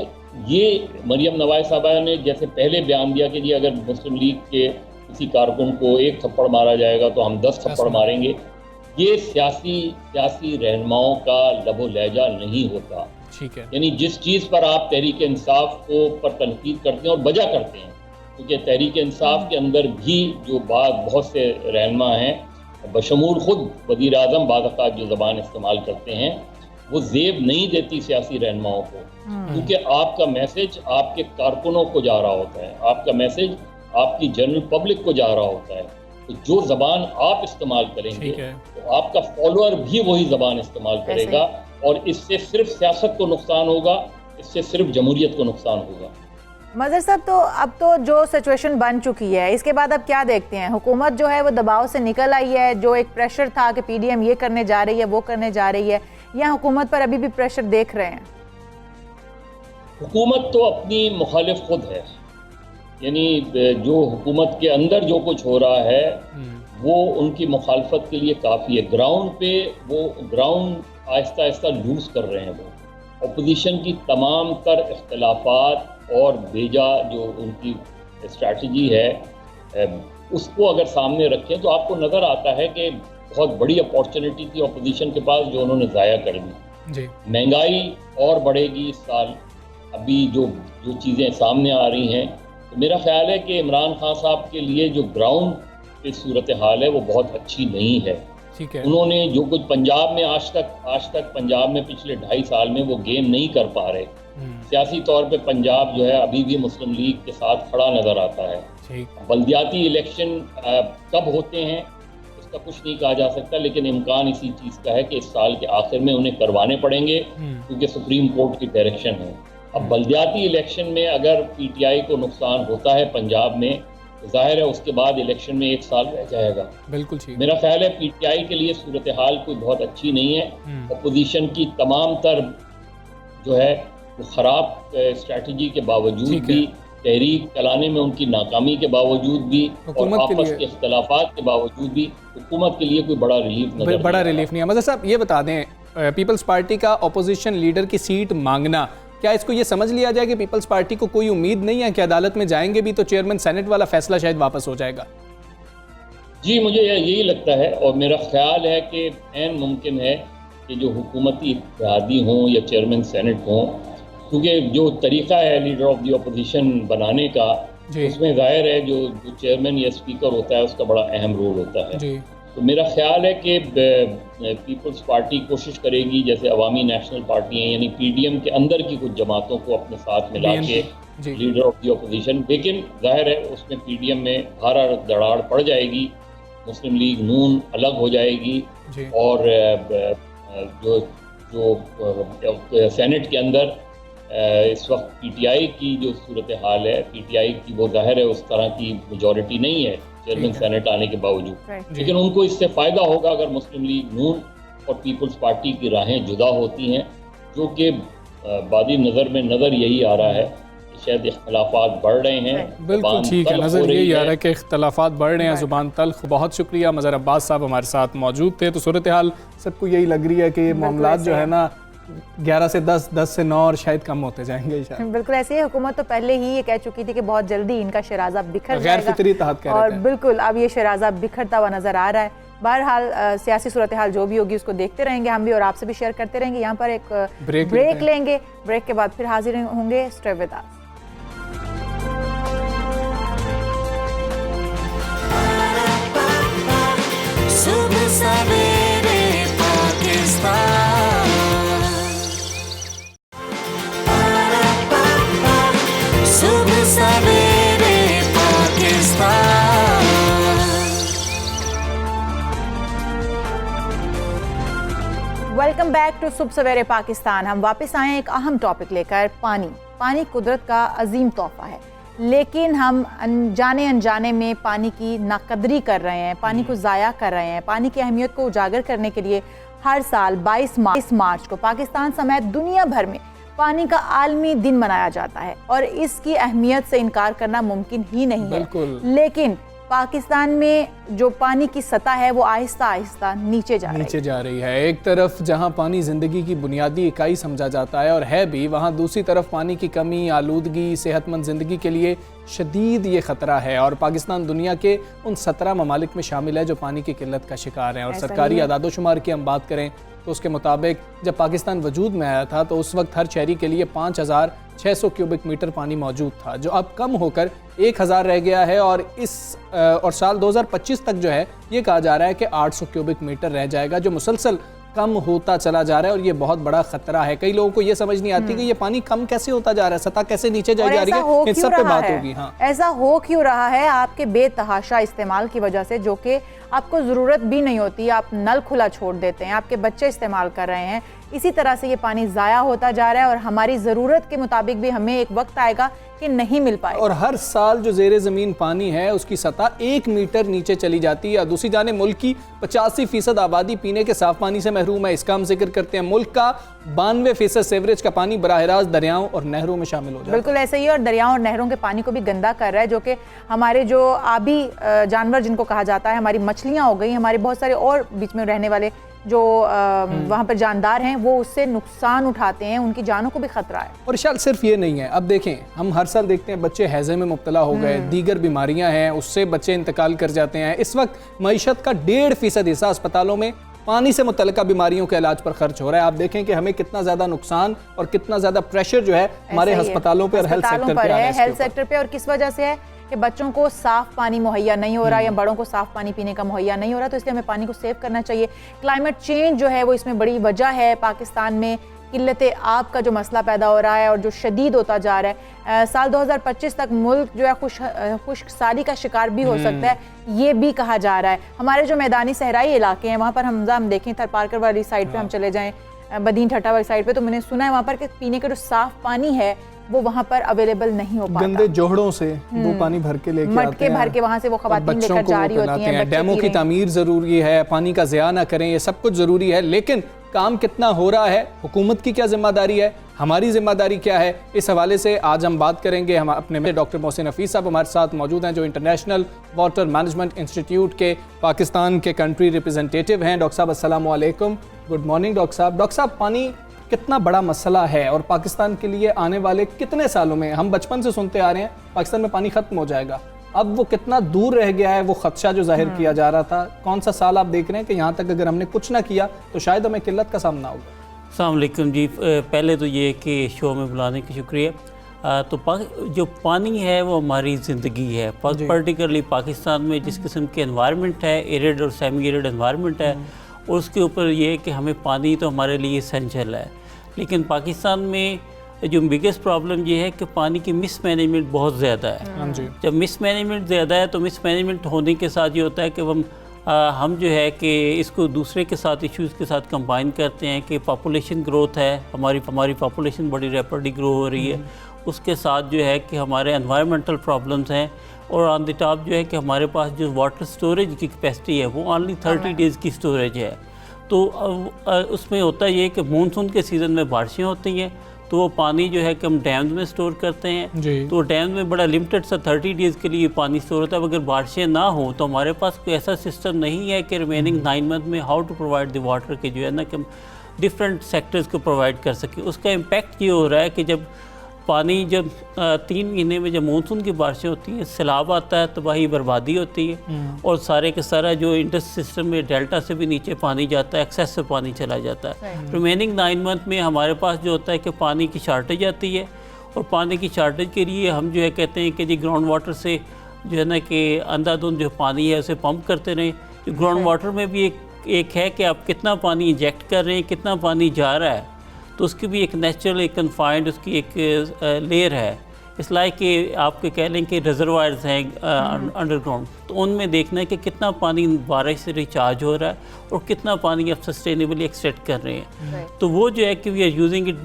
ये मरियम नवाज साहिबा ने जैसे पहले बयान दिया कि जी अगर मुस्लिम लीग के किसी कारकुन को 1 थप्पड़ मारा जाएगा तो हम 10 थप्पड़ मारेंगे, ये सियासी रहनुमाओं का लबो लहजा नहीं होता। ठीक है, यानी जिस चीज़ पर आप तहरीक इंसाफ को पर तनकीद करते हैं और वजह करते हैं, क्योंकि तहरीक इंसाफ के अंदर भी जो बहुत से रहनुमा हैं, बशमूल खुद वज़ीर आज़म बाज़ जो ज़बान इस्तेमाल करते हैं, वो ज़ेब नहीं देती सियासी रहनुमाओं को, क्योंकि आपका मैसेज आपके कारकुनों को जा रहा होता है, आपका मैसेज आपकी जनरल पब्लिक को जा रहा होता है। तो जो ज़बान आप इस्तेमाल करेंगे तो आपका फॉलोअर भी वही ज़बान इस्तेमाल करेगा, और इससे सिर्फ सियासत को नुकसान होगा, इससे सिर्फ जमहूरियत को नुकसान होगा। मज़हर साहब, तो अब तो जो सिचुएशन बन चुकी है, इसके बाद अब क्या देखते हैं? हुकूमत जो है वो दबाव से निकल आई है, जो एक प्रेशर था कि पीडीएम ये करने जा रही है, वो करने जा रही है, या हुकूमत पर अभी भी प्रेशर देख रहे हैं? हुकूमत तो अपनी मुखालिफ खुद है, यानी जो हुकूमत के अंदर जो कुछ हो रहा है वो उनकी मुखालफत के लिए काफ़ी है। ग्राउंड पे वो ग्राउंड आहिस्ता आहिस्ता लूज़ कर रहे हैं। वो अपोजिशन की तमाम तर इख्तलाफात और बेजा जो उनकी स्ट्रैटेजी है उसको अगर सामने रखें तो आपको नज़र आता है कि बहुत बड़ी अपॉर्चुनिटी थी अपोजिशन के पास जो उन्होंने ज़ाया कर दी। जी महंगाई और बढ़ेगी इस साल, अभी जो चीज़ें सामने आ रही हैं, तो मेरा ख्याल है कि इमरान खान साहब के लिए जो ग्राउंड की सूरत हाल है वो बहुत अच्छी नहीं है। ठीक है। उन्होंने जो कुछ पंजाब में आज तक पंजाब में पिछले 2.5 साल में वो गेम नहीं कर पा रहे। सियासी तौर पे पंजाब जो है अभी भी मुस्लिम लीग के साथ खड़ा नज़र आता है। बल्दियाती इलेक्शन कब होते हैं इसका कुछ नहीं कहा जा सकता, लेकिन इम्कान इसी चीज़ का है कि इस साल के आखिर में उन्हें करवाने पड़ेंगे क्योंकि सुप्रीम कोर्ट की डायरेक्शन है। अब बल्दियाती इलेक्शन में अगर पीटीआई को नुकसान होता है पंजाब में, तो जाहिर है उसके बाद इलेक्शन में 1 साल रह जाएगा। बिल्कुल ठीक। मेरा ख्याल है पीटीआई के लिए सूरत हाल कोई बहुत अच्छी नहीं है। अपोजिशन की तमाम तर जो है वो ख़राब स्ट्रैटेजी के बावजूद भी, तहरीक चलाने में उनकी नाकामी के बावजूद भी और आपस के इख्तलाफात के बावजूद भी हुकूमत के लिए कोई बड़ा रिलीफ नहीं है। मज़हर साहब ये बता दें, पीपल्स पार्टी का अपोजिशन लीडर की सीट मांगना, क्या इसको ये समझ लिया जाए कि पीपल्स पार्टी को कोई उम्मीद नहीं है कि अदालत में जाएंगे भी तो चेयरमैन सेनेट वाला फैसला शायद वापस हो जाएगा? जी, मुझे यही लगता है और मेरा ख्याल है कि ऐन मुमकिन है कि जो हुकूमती इत्तेहादी हों या चेयरमैन सेनेट हों, क्योंकि जो तरीका है लीडर ऑफ द अपोजिशन बनाने का, उसमें जाहिर है जो चेयरमैन या स्पीकर होता है उसका बड़ा अहम रोल होता है। तो मेरा ख्याल है कि पीपल्स पार्टी कोशिश करेगी, जैसे अवामी नेशनल पार्टी हैं यानी पीडीएम के अंदर की कुछ जमातों को अपने साथ मिला के लीडर ऑफ द अपोजिशन, लेकिन जाहिर है उसमें पीडीएम में भारा दराड़ पड़ जाएगी, मुस्लिम लीग नून अलग हो जाएगी और जो सेनेट के अंदर इस वक्त पीटीआई की जो सूरत हाल है, पीटीआई की वो जाहिर है उस तरह की मेजॉरिटी नहीं है चेयरमैन सेनेट आने के बावजूद, लेकिन उनको इससे फ़ायदा होगा अगर मुस्लिम लीग नून और पीपल्स पार्टी की राहें जुदा होती हैं, जो कि बादी नज़र में नज़र यही आ रहा है कि शायद इख्तलाफात बढ़ रहे हैं। बिल्कुल ठीक है, नज़र यही आ रहा है कि इख्तलाफात बढ़ रहे हैं, ज़ुबान तल्ख। बहुत शुक्रिया, मज़हर अब्बास साहब हमारे साथ मौजूद थे। तो सूरत हाल सबको यही लग रही है कि ये मामला जो है ना 11 से 10, 10 से 9 और शायद कम होते जाएंगे। बिल्कुल ऐसे ही हुकूमत तो पहले ही ये कह चुकी थी कि बहुत जल्दी इनका शराजा बिखर गैर फितरी तहत कह रहे थे। और बिल्कुल अब ये शराजा बिखरता हुआ नजर आ रहा है। बहरहाल सियासी सूरत हाल जो भी होगी उसको देखते रहेंगे हम भी और आपसे भी शेयर करते रहेंगे। यहाँ पर एक ब्रेक लेंगे, ब्रेक के बाद फिर हाजिर होंगे। Stay with us. सुबह सवेरे पाकिस्तान, वेलकम बैक टू सुबह सवेरे पाकिस्तान। हम वापस आए एक अहम टॉपिक लेकर। पानी कुदरत का अजीम तोहफा है, लेकिन हम अनजाने में पानी की नाकदरी कर रहे हैं, पानी को ज़ाया कर रहे हैं। पानी की अहमियत को उजागर करने के लिए हर साल 22 मार्च को पाकिस्तान समेत दुनिया भर में पानी का आलमी दिन मनाया जाता है और इसकी अहमियत से इनकार करना मुमकिन ही नहीं है। लेकिन पाकिस्तान में जो पानी की सतह है वो आहिस्ता आहिस्ता नीचे जा रही है। एक तरफ जहां पानी ज़िंदगी की बुनियादी इकाई समझा जाता है और है भी, वहां दूसरी तरफ पानी की कमी, आलूदगी सेहतमंद ज़िंदगी के लिए शदीद ये ख़तरा है। और पाकिस्तान दुनिया के उन 17 ममालिक में शामिल है जो पानी की किल्लत का शिकार हैं। और सरकारी आदादोशुमार की हम बात करें तो उसके मुताबिक जब पाकिस्तान वजूद में आया था तो उस वक्त हर शहरी के लिए 5600 क्यूबिक मीटर पानी मौजूद था, जो अब कम होकर 1000 रह गया है। और साल 2025 तक जो है ये कहा जा रहा है कि 800 क्यूबिक मीटर रह जाएगा, जो मुसलसल कम होता चला जा रहा है। और ये बहुत बड़ा खतरा है। कई लोगों को ये समझ नहीं आती कि ये पानी कम कैसे होता जा रहा है, सतह कैसे नीचे जा रही है। इन सब पे बात होगी। हाँ, ऐसा हो क्यों रहा है? आपके बेतहाशा इस्तेमाल की वजह से, जो कि आपको ज़रूरत भी नहीं होती, आप नल खुला छोड़ देते हैं, आपके बच्चे इस्तेमाल कर रहे हैं। इसी तरह से ये पानी ज़ाया होता जा रहा है और हमारी ज़रूरत के मुताबिक भी हमें एक वक्त आएगा कि नहीं मिल पाएगा। और हर साल जो ज़ेरे ज़मीन पानी है उसकी सतह 1 मीटर नीचे चली जाती है। दूसरी जानिब मुल्क की 85% आबादी पीने के साफ पानी से महरूम है। इसका हम जिक्र करते हैं। मुल्क का 92% सीवरेज का पानी बराह रास्त दरियाओं और नहरों में शामिल हो जाता है। बिल्कुल ऐसे ही। और दरियाओं और नहरों के पानी को भी गंदा कर रहा है, जो कि हमारे जो आबी जानवर जिनको कहा जाता है, हमारी मछलियाँ हो गई, हमारे बहुत सारे और बीच में रहने वाले जो वहाँ पर जानदार हैं वो उससे नुकसान उठाते हैं, उनकी जानों को भी खतरा है। और शायद सिर्फ ये नहीं है, अब देखें हम हर साल देखते हैं बच्चे हैज़े में मुब्तला हो गए, दीगर बीमारियां हैं उससे बच्चे इंतकाल कर जाते हैं। इस वक्त मईशत का 1.5% हिस्सा अस्पतालों में पानी से मुतल्लिका बीमारियों के इलाज पर खर्च हो रहा है। आप देखें कि हमें कितना ज़्यादा नुकसान और कितना ज़्यादा प्रेशर जो है हमारे अस्पतालों पर और हेल्थ सेक्टर पे और किस वजह से है कि बच्चों को साफ पानी मुहैया नहीं हो रहा या बड़ों को साफ पानी पीने का मुहैया नहीं हो रहा, तो इसलिए हमें पानी को सेव करना चाहिए। क्लाइमेट चेंज जो है वो इसमें बड़ी वजह है। पाकिस्तान में किल्लत आब का जो मसला पैदा हो रहा है और जो शदीद होता जा रहा है, साल 2025 तक मुल्क जो है खुश्क साली का शिकार भी हो सकता है, ये भी कहा जा रहा है। हमारे जो मैदानी सहराई इलाके हैं वहाँ पर हम देखें, थरपारकर वाली साइड पे हम चले जाएं, बदीन ठट्टा वाली साइड पे, तो मैंने सुना है वहाँ पर कि पीने का जो साफ पानी है वो वहाँ पर अवेलेबल नहीं हो पाता। गंदे जोहड़ों से वो पानी भर के लेके मटके भर के वहाँ से वो खवातीन लेकर जा रही होती हैं। डैमों की तामीर ज़रूरी है, पानी का ज़िया ना करें, ये सब कुछ ज़रूरी है, लेकिन काम कितना हो रहा है, हुकूमत की क्या जिम्मेदारी है, हमारी जिम्मेदारी क्या है, इस हवाले से आज हम बात करेंगे। हम अपने डॉक्टर मोहसिन हफीज़ साहब हमारे साथ मौजूद हैं, जो इंटरनेशनल वाटर मैनेजमेंट इंस्टीट्यूट के पाकिस्तान के कंट्री रिप्रेजेंटेटिव हैं। डॉक्टर साहब अस्सलाम वालेकुम, गुड मॉर्निंग। डॉक्टर साहब पानी कितना बड़ा मसला है और पाकिस्तान के लिए आने वाले कितने सालों में, हम बचपन से सुनते आ रहे हैं पाकिस्तान में पानी खत्म हो जाएगा, अब वो कितना दूर रह गया है वो खदशा जो जाहिर किया जा रहा था, कौन सा साल आप देख रहे हैं कि यहाँ तक अगर हमने कुछ ना किया तो शायद हमें किल्लत का सामना होगा? अस्सलाम वालेकुम जी, पहले तो ये कि शो में बुलाने का शुक्रिया। तो जो पानी है वो हमारी ज़िंदगी है, पर्टिकुलरली पाकिस्तान में जिस किस्म के एनवायरनमेंट है, एरिड और सेमी एरिड एनवायरनमेंट है, और उसके ऊपर ये है कि हमें पानी तो हमारे लिए एसेंशियल है। लेकिन पाकिस्तान में जो बिगेस्ट प्रॉब्लम ये है कि पानी की मिसमैनेजमेंट बहुत ज़्यादा है। जब मिसमैनेजमेंट ज़्यादा है तो मिसमैनेजमेंट होने के साथ ये होता है कि हम जो है कि इसको दूसरे के साथ इश्यूज़ के साथ कंबाइन करते हैं कि पॉपुलेशन ग्रोथ है, हमारी पॉपुलेशन बड़ी रैपिडली ग्रो हो रही है, उसके साथ जो है कि हमारे एनवायरमेंटल प्रॉब्लम्स हैं, और ऑन द टॉप जो है कि हमारे पास जो वाटर स्टोरेज की कैपेसिटी है वो ओनली 30 डेज़ की स्टोरेज है। तो उसमें होता ये है कि मानसून के सीज़न में बारिशें होती हैं तो वो पानी जो है कि हम डैम्स में स्टोर करते हैं, तो डैम्स में बड़ा लिमिटेड सा 30 डेज़ के लिए पानी स्टोर होता है। अगर बारिशें ना हो तो हमारे पास कोई ऐसा सिस्टम नहीं है कि रिमेनिंग 9 मंथ में how to provide the water के जो है ना कि हम डिफरेंट सेक्टर्स को प्रोवाइड कर सकें। उसका इम्पैक्ट ये हो रहा है कि जब पानी 3 महीने में जब मानसून की बारिशें होती हैं, सैलाब आता है, तबाही बर्बादी होती है, और सारे के सारा जो इंडस सिस्टम में डेल्टा से भी नीचे पानी जाता है, एक्सेस से पानी चला जाता है। रिमेनिंग 9 मंथ में हमारे पास जो होता है कि पानी की शार्टेज आती है, और पानी की शार्टेज के लिए हम जो है कहते हैं कि जी ग्राउंड वाटर से जो है ना कि अंधाधुंध जो पानी है उसे पंप करते रहें। तो ग्राउंड वाटर में भी एक है कि आप कितना पानी इंजेक्ट कर रहे हैं, कितना पानी जा रहा है, तो उसकी भी एक नेचुरल, एक कन्फाइंड उसकी एक लेयर है। इस लाइक कि आपके कह लें कि रिजर्वायर्स हैं अंडरग्राउंड, तो उनमें देखना है कि कितना पानी बारिश से रिचार्ज हो रहा है और कितना पानी आप सस्टेनेबली एक्सट्रैक्ट कर रहे हैं। तो वो जो है कि we are using it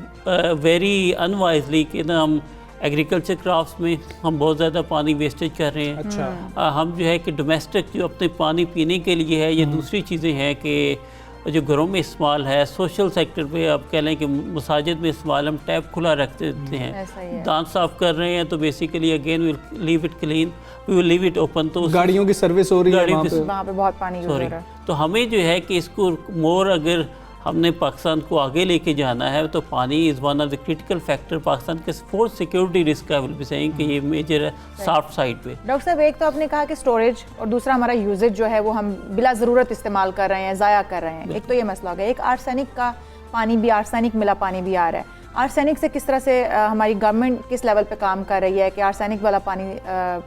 very unwisely, कि ना हम एग्रीकल्चर क्राफ्ट्स में हम बहुत ज़्यादा पानी वेस्टेज कर रहे हैं। हम जो है कि डोमेस्टिक जो अपने पानी पीने के लिए है, ये दूसरी चीज़ें हैं कि जो घरों में इस्तेमाल है, सोशल सेक्टर पे आप कह लें कि मसाजिद में इस्तेमाल, हम टैप खुला रख देते हैं, दांत साफ़ कर रहे हैं तो basically again will leave it clean, we will leave it open. तो गाड़ियों की सर्विस हो रही है वहाँ पे बहुत पानी यूज़ हो रहा है। तो हमें जो है कि इसको मोर, अगर हमने पाकिस्तान को आगे लेके जाना है तो पानी is one of the critical factor Pakistan के फोर्थ सिक्योरिटी रिस्क है, विल बी सेइंग कि ये मेजर है सॉफ्ट साइड पे। डॉक्टर साहब, एक तो आपने कहा कि स्टोरेज, और दूसरा हमारा यूजेज जो है वो हम बिला ज़रूरत इस्तेमाल कर रहे हैं, ज़ाया कर रहे हैं। एक तो ये मसला हो गया, एक आर्सेनिक का पानी भी, आर्सेनिक मिला पानी भी आ रहा है। आर्सेनिक से किस तरह से हमारी गवर्नमेंट किस लेवल पे काम कर रही है कि आर्सेनिक वाला पानी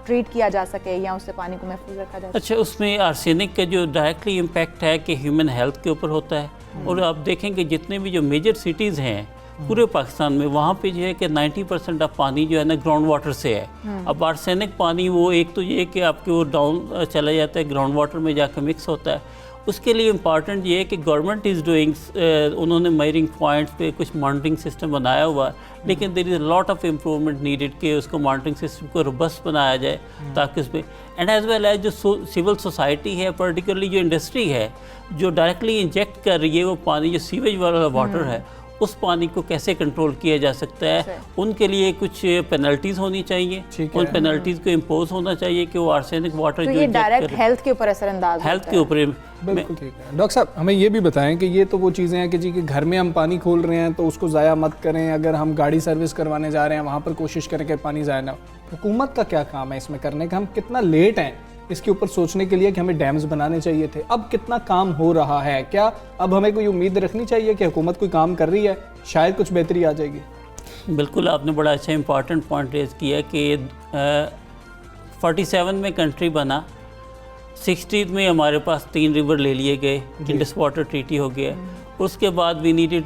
ट्रीट किया जा सके या उससे पानी को महफूज रखा जा सके? अच्छा, उसमें आर्सेनिक का जो डायरेक्टली इम्पैक्ट है कि ह्यूमन हेल्थ के ऊपर होता है, और आप देखेंगे जितने भी जो मेजर सिटीज़ हैं पूरे पाकिस्तान में, वहाँ पे जो है कि 90% ऑफ पानी जो है ना ग्राउंड वाटर से है। अब आर्सेनिक पानी वो एक तो ये कि आपके वो डाउन चला जाता है, ग्राउंड वाटर में जाकर मिक्स होता है। उसके लिए इम्पॉर्टेंट ये है कि गवर्नमेंट इज़ डूइंग, उन्होंने मेजरिंग पॉइंट्स पे कुछ मॉनिटरिंग सिस्टम बनाया हुआ है, लेकिन there is a lot of improvement needed कि उसको मॉनिटरिंग सिस्टम को रोबस्ट बनाया जाए, ताकि उस पर एंड एज वेल एज जो सिविल सोसाइटी है, पर्टिकुलरली जो इंडस्ट्री है जो डायरेक्टली इंजेक्ट कर रही है वो पानी, जो सीवेज वाला वाटर है, उस पानी को कैसे कंट्रोल किया जा सकता है, उनके लिए कुछ पेनल्टीज होनी चाहिए, उन पेनल्टीज को इम्पोज होना चाहिए कि वो आर्सेनिक वाटर तो जो ये डायरेक्ट हेल्थ के ऊपर असरअंदाज हेल्थ के ऊपर। बिल्कुल ठीक है। डॉक्टर साहब हमें ये भी बताएं कि ये तो वो चीज़ें हैं कि जी कि घर में हम पानी खोल रहे हैं तो उसको ज़ाया मत करें, अगर हम गाड़ी सर्विस करवाने जा रहे हैं वहाँ पर कोशिश करें कि पानी ज़ाया ना हो। हुकूमत का क्या काम है इसमें करने का? हम कितना लेट हैं इसके ऊपर सोचने के लिए कि हमें डैम्स बनाने चाहिए थे? अब कितना काम हो रहा है? क्या अब हमें कोई उम्मीद रखनी चाहिए कि हुकूमत कोई काम कर रही है, शायद कुछ बेहतरी आ जाएगी? बिल्कुल, आपने बड़ा अच्छा इंपॉर्टेंट पॉइंट रेज किया कि 47 में कंट्री बना, 60 में हमारे पास 3 रिवर ले लिए गए, इंडस वाटर ट्रीटी हो गया। उसके बाद वी नीडेड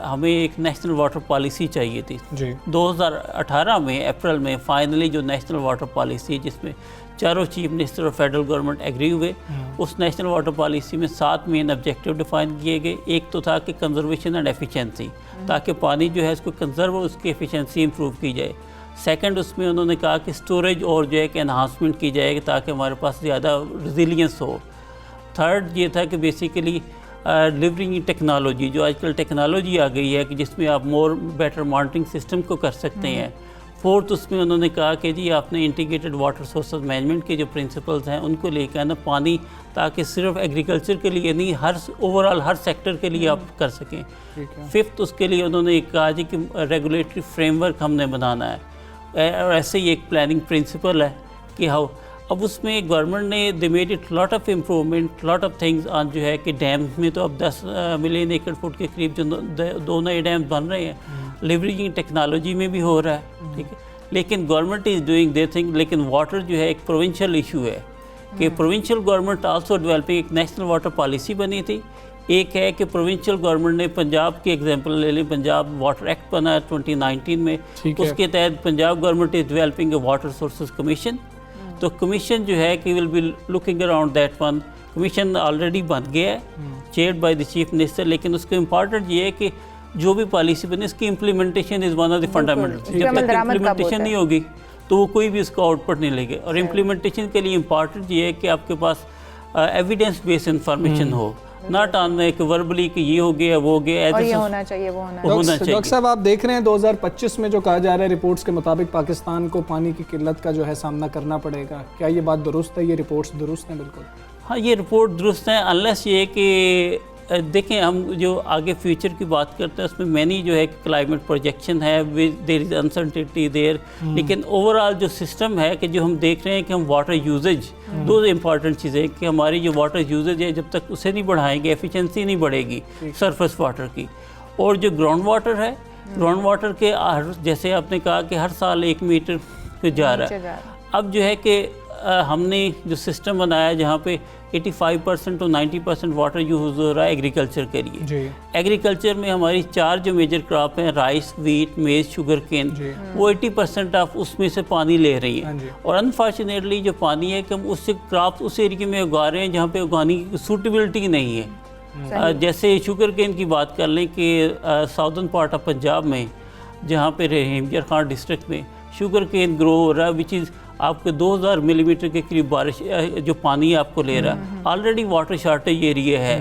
हमें एक नेशनल वाटर पॉलिसी चाहिए थी जी। 2018 में अप्रैल में फाइनली जो नेशनल वाटर पॉलिसी जिसमें चारों चीफ मिनिस्टर और फेडरल गवर्नमेंट एग्री हुए, उस नेशनल वाटर पॉलिसी में 7 मेन ऑब्जेक्टिव डिफाइन किए गए। एक तो था कि कंजर्वेशन एंड एफिशिएंसी, ताकि पानी जो है इसको कंजर्व और उसकी एफिशिएंसी इंप्रूव की जाए। सेकंड, उसमें उन्होंने कहा कि स्टोरेज और जो है कि एनहांसमेंट की जाएगी ताकि हमारे पास ज़्यादा रिजिलियंस हो। थर्ड ये था कि बेसिकली डिलीवरिंग टेक्नोलॉजी, जो आजकल टेक्नोलॉजी आ गई है कि जिसमें आप मोर बेटर मॉनिटरिंग सिस्टम को कर सकते हैं। फोर्थ, उसमें उन्होंने कहा कि जी आपने इंटीग्रेटेड वाटर सोर्सेज मैनेजमेंट के जो प्रिंसिपल्स हैं उनको लेकर आना पानी, ताकि सिर्फ एग्रीकल्चर के लिए नहीं, हर ओवरऑल हर सेक्टर के लिए आप कर सकें। फिफ्थ, उसके लिए उन्होंने कहा जी कि रेगुलेटरी फ्रेमवर्क हमने बनाना है, और ऐसे ही एक प्लानिंग प्रिंसिपल है कि हाउ। अब उसमें गवर्नमेंट ने they made it lot of improvement, lot of things on जो है कि डैम में तो अब 10 मिलियन एकड़ फुट के करीब जो 2 नए डैम बन रहे हैं, लिवरेजिंग टेक्नोलॉजी में भी हो रहा है, ठीक है। लेकिन government is doing they thing, लेकिन वाटर जो है एक प्रोविंशियल इशू है कि प्रोविंशियल गवर्नमेंट आल्सो डेवलपिंग। एक नेशनल वाटर पॉलिसी बनी थी, एक है कि प्रोविंशियल गवर्नमेंट ने पंजाब की एग्जांपल ले लें, पंजाब वाटर एक्ट बना 2019 में, उसके तहत Punjab government is developing a water sources commission. तो कमीशन जो है कि will be looking around that one. Commission already बन गया है, chaired by the chief minister, लेकिन उसका इम्पॉर्टेंट ये है कि जो भी पॉलिसी बने इसकी implementation is one of the fundamental. जब तक इम्प्लीमेंटेशन नहीं होगी तो वो कोई भी उसका आउटपुट नहीं लेगा। और इम्प्लीमेंटेशन के लिए इम्पॉर्टेंट ये है कि आपके पास एविडेंस बेस्ड इंफॉर्मेशन हो, नॉट ऑन एक वर्बली कि ये हो गया वो हो गया, और ये होना चाहिए वो होना चाहिए। डॉक्टर साहब आप देख रहे हैं 2025 में जो कहा जा रहा है रिपोर्ट्स के मुताबिक पाकिस्तान को पानी की किल्लत का जो है सामना करना पड़ेगा, क्या ये बात दुरुस्त है? ये रिपोर्ट्स दुरुस्त हैं? बिल्कुल हाँ, ये रिपोर्ट दुरुस्त है, अनलेस ये कि देखें हम जो आगे फ्यूचर की बात करते हैं उसमें मैनी जो है क्लाइमेट प्रोजेक्शन है, देयर इज़ अनसर्टेनिटी देयर, लेकिन ओवरऑल जो सिस्टम है कि जो हम देख रहे हैं कि हम वाटर यूजेज, दो इंपॉर्टेंट चीज़ें कि हमारी जो वाटर यूजेज है जब तक उसे नहीं बढ़ाएंगे एफिशिएंसी नहीं बढ़ेगी सरफेस वाटर की। और जो ग्राउंड वाटर है, ग्राउंड वाटर के जैसे आपने कहा कि हर साल 1 मीटर जा रहा है। अब जो है कि हमने जो सिस्टम बनाया जहाँ पे 85% to 90% वाटर यूज़ हो रहा है एग्रीकल्चर के लिए। एग्रीकल्चर में हमारी 4 जो मेजर क्रॉप हैं, राइस, वीट, मेज, शुगर केन, वो 80% ऑफ उसमें से पानी ले रही है। और अनफॉर्चुनेटली जो पानी है कि हम उससे क्रॉप उस एरिया में उगा रहे हैं जहाँ पे उगाने की सूटेबिलिटी नहीं है। जैसे शुगर केन की बात कर लें कि साउदर्न पार्ट ऑफ पंजाब में जहाँ पे हिमजर खान डिस्ट्रिक्ट में शुगर केन ग्रो हो रहा है, विच इज़ आपके 2000 मिलीमीटर के करीब बारिश जो पानी आपको ले रहा है, ऑलरेडी वाटर शॉर्टेज एरिया है,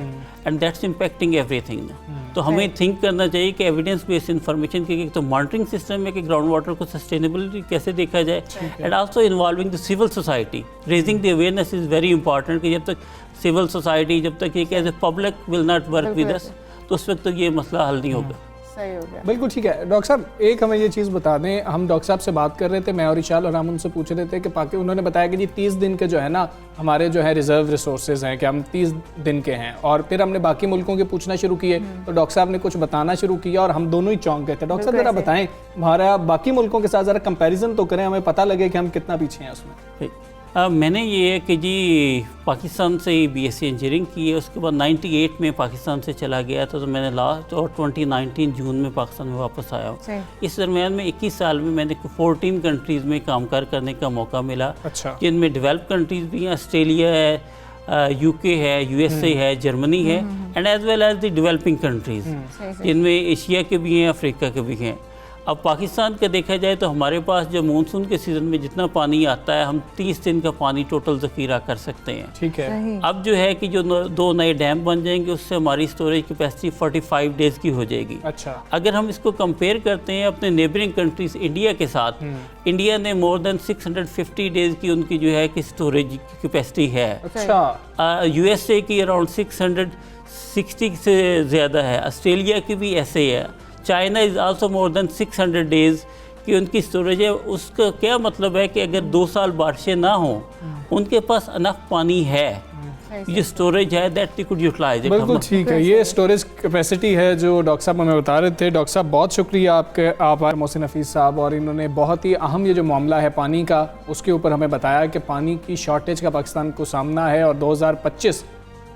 एंड दैट्स इम्पैक्टिंग एवरीथिंग। तो हमें थिंक करना चाहिए कि एविडेंस बेस्ड इन्फॉर्मेशन की तो मॉनिटरिंग सिस्टम है कि ग्राउंड वाटर को सस्टेनेबिलिटी कैसे देखा जाए, and also involving the civil society, raising the awareness is very important कि जब तक सिविल सोसाइटी, जब तक ये as a public will not work with us, तो उस वक्त तक ये मसला हल नहीं होगा। सही हो गया। बिल्कुल ठीक है। डॉक्टर साहब एक हमें ये चीज़ बता दें, हम डॉक्टर साहब से बात कर रहे थे, मैं और इशाल, और हम उनसे पूछ रहे थे कि उन्होंने बताया कि जी 30 दिन के जो है ना हमारे जो है रिजर्व रिसोर्सेज हैं कि हम 30 दिन के हैं, और फिर हमने बाकी मुल्कों के पूछना शुरू किए तो डॉक्टर साहब ने कुछ बताना शुरू किया और हम दोनों ही चौंक गए थे। डॉक्टर साहब ज़रा बताएं, हमारा बाकी मुल्कों के साथ ज़रा कंपेरिजन तो करें, हमें पता लगे कि हम कितना पीछे हैं उसमें। मैंने ये है कि जी पाकिस्तान से ही BSc इंजीनियरिंग की है, उसके बाद 98 में पाकिस्तान से चला गया था, तो मैंने लास्ट और 2019 जून में पाकिस्तान में वापस आया हूँ। इस दरमियान में 21 साल में मैंने 14 कंट्रीज़ में काम करने का मौका मिला, जिनमें डेवलप कंट्रीज़ भी हैं, ऑस्ट्रेलिया है, UK है, USA है, जर्मनी है, and as well as the developing countries, जिनमें एशिया के भी हैं, अफ्रीका के भी हैं। अब पाकिस्तान का देखा जाए तो हमारे पास जो मानसून के सीज़न में जितना पानी आता है हम 30 दिन का पानी टोटल ज़ख़ीरा कर सकते हैं। ठीक है। सही। अब जो है कि जो 2 नए डैम बन जाएंगे उससे हमारी स्टोरेज कैपेसिटी 45 डेज़ की हो जाएगी। अच्छा। अगर हम इसको कंपेयर करते हैं अपने नेबरिंग कंट्रीज इंडिया के साथ, इंडिया ने मोर देन 650 डेज़ की उनकी जो है कि स्टोरेज कैपेसिटी है। अच्छा। USA की अराउंड 660 से ज़्यादा है, ऑस्ट्रेलिया की भी ऐसे ही है, China is also more than 600 days की उनकी स्टोरेज है। उसका क्या मतलब है कि अगर 2 साल बारिशें ना हों उनके पास अनफ पानी है, ये स्टोरेज है दैट दे कुड यूटिलाइज। बिल्कुल ठीक है, ये स्टोरेज कैपेसिटी है जो डॉक्टर साहब हमें बता रहे थे। डॉक्टर साहब बहुत शुक्रिया आपके, आप मोहसिन हफीज़ साहब, और इन्होंने बहुत ही अहम ये जो मामला है पानी का उसके ऊपर हमें बताया कि पानी की शॉर्टेज का पाकिस्तान को सामना है और 2025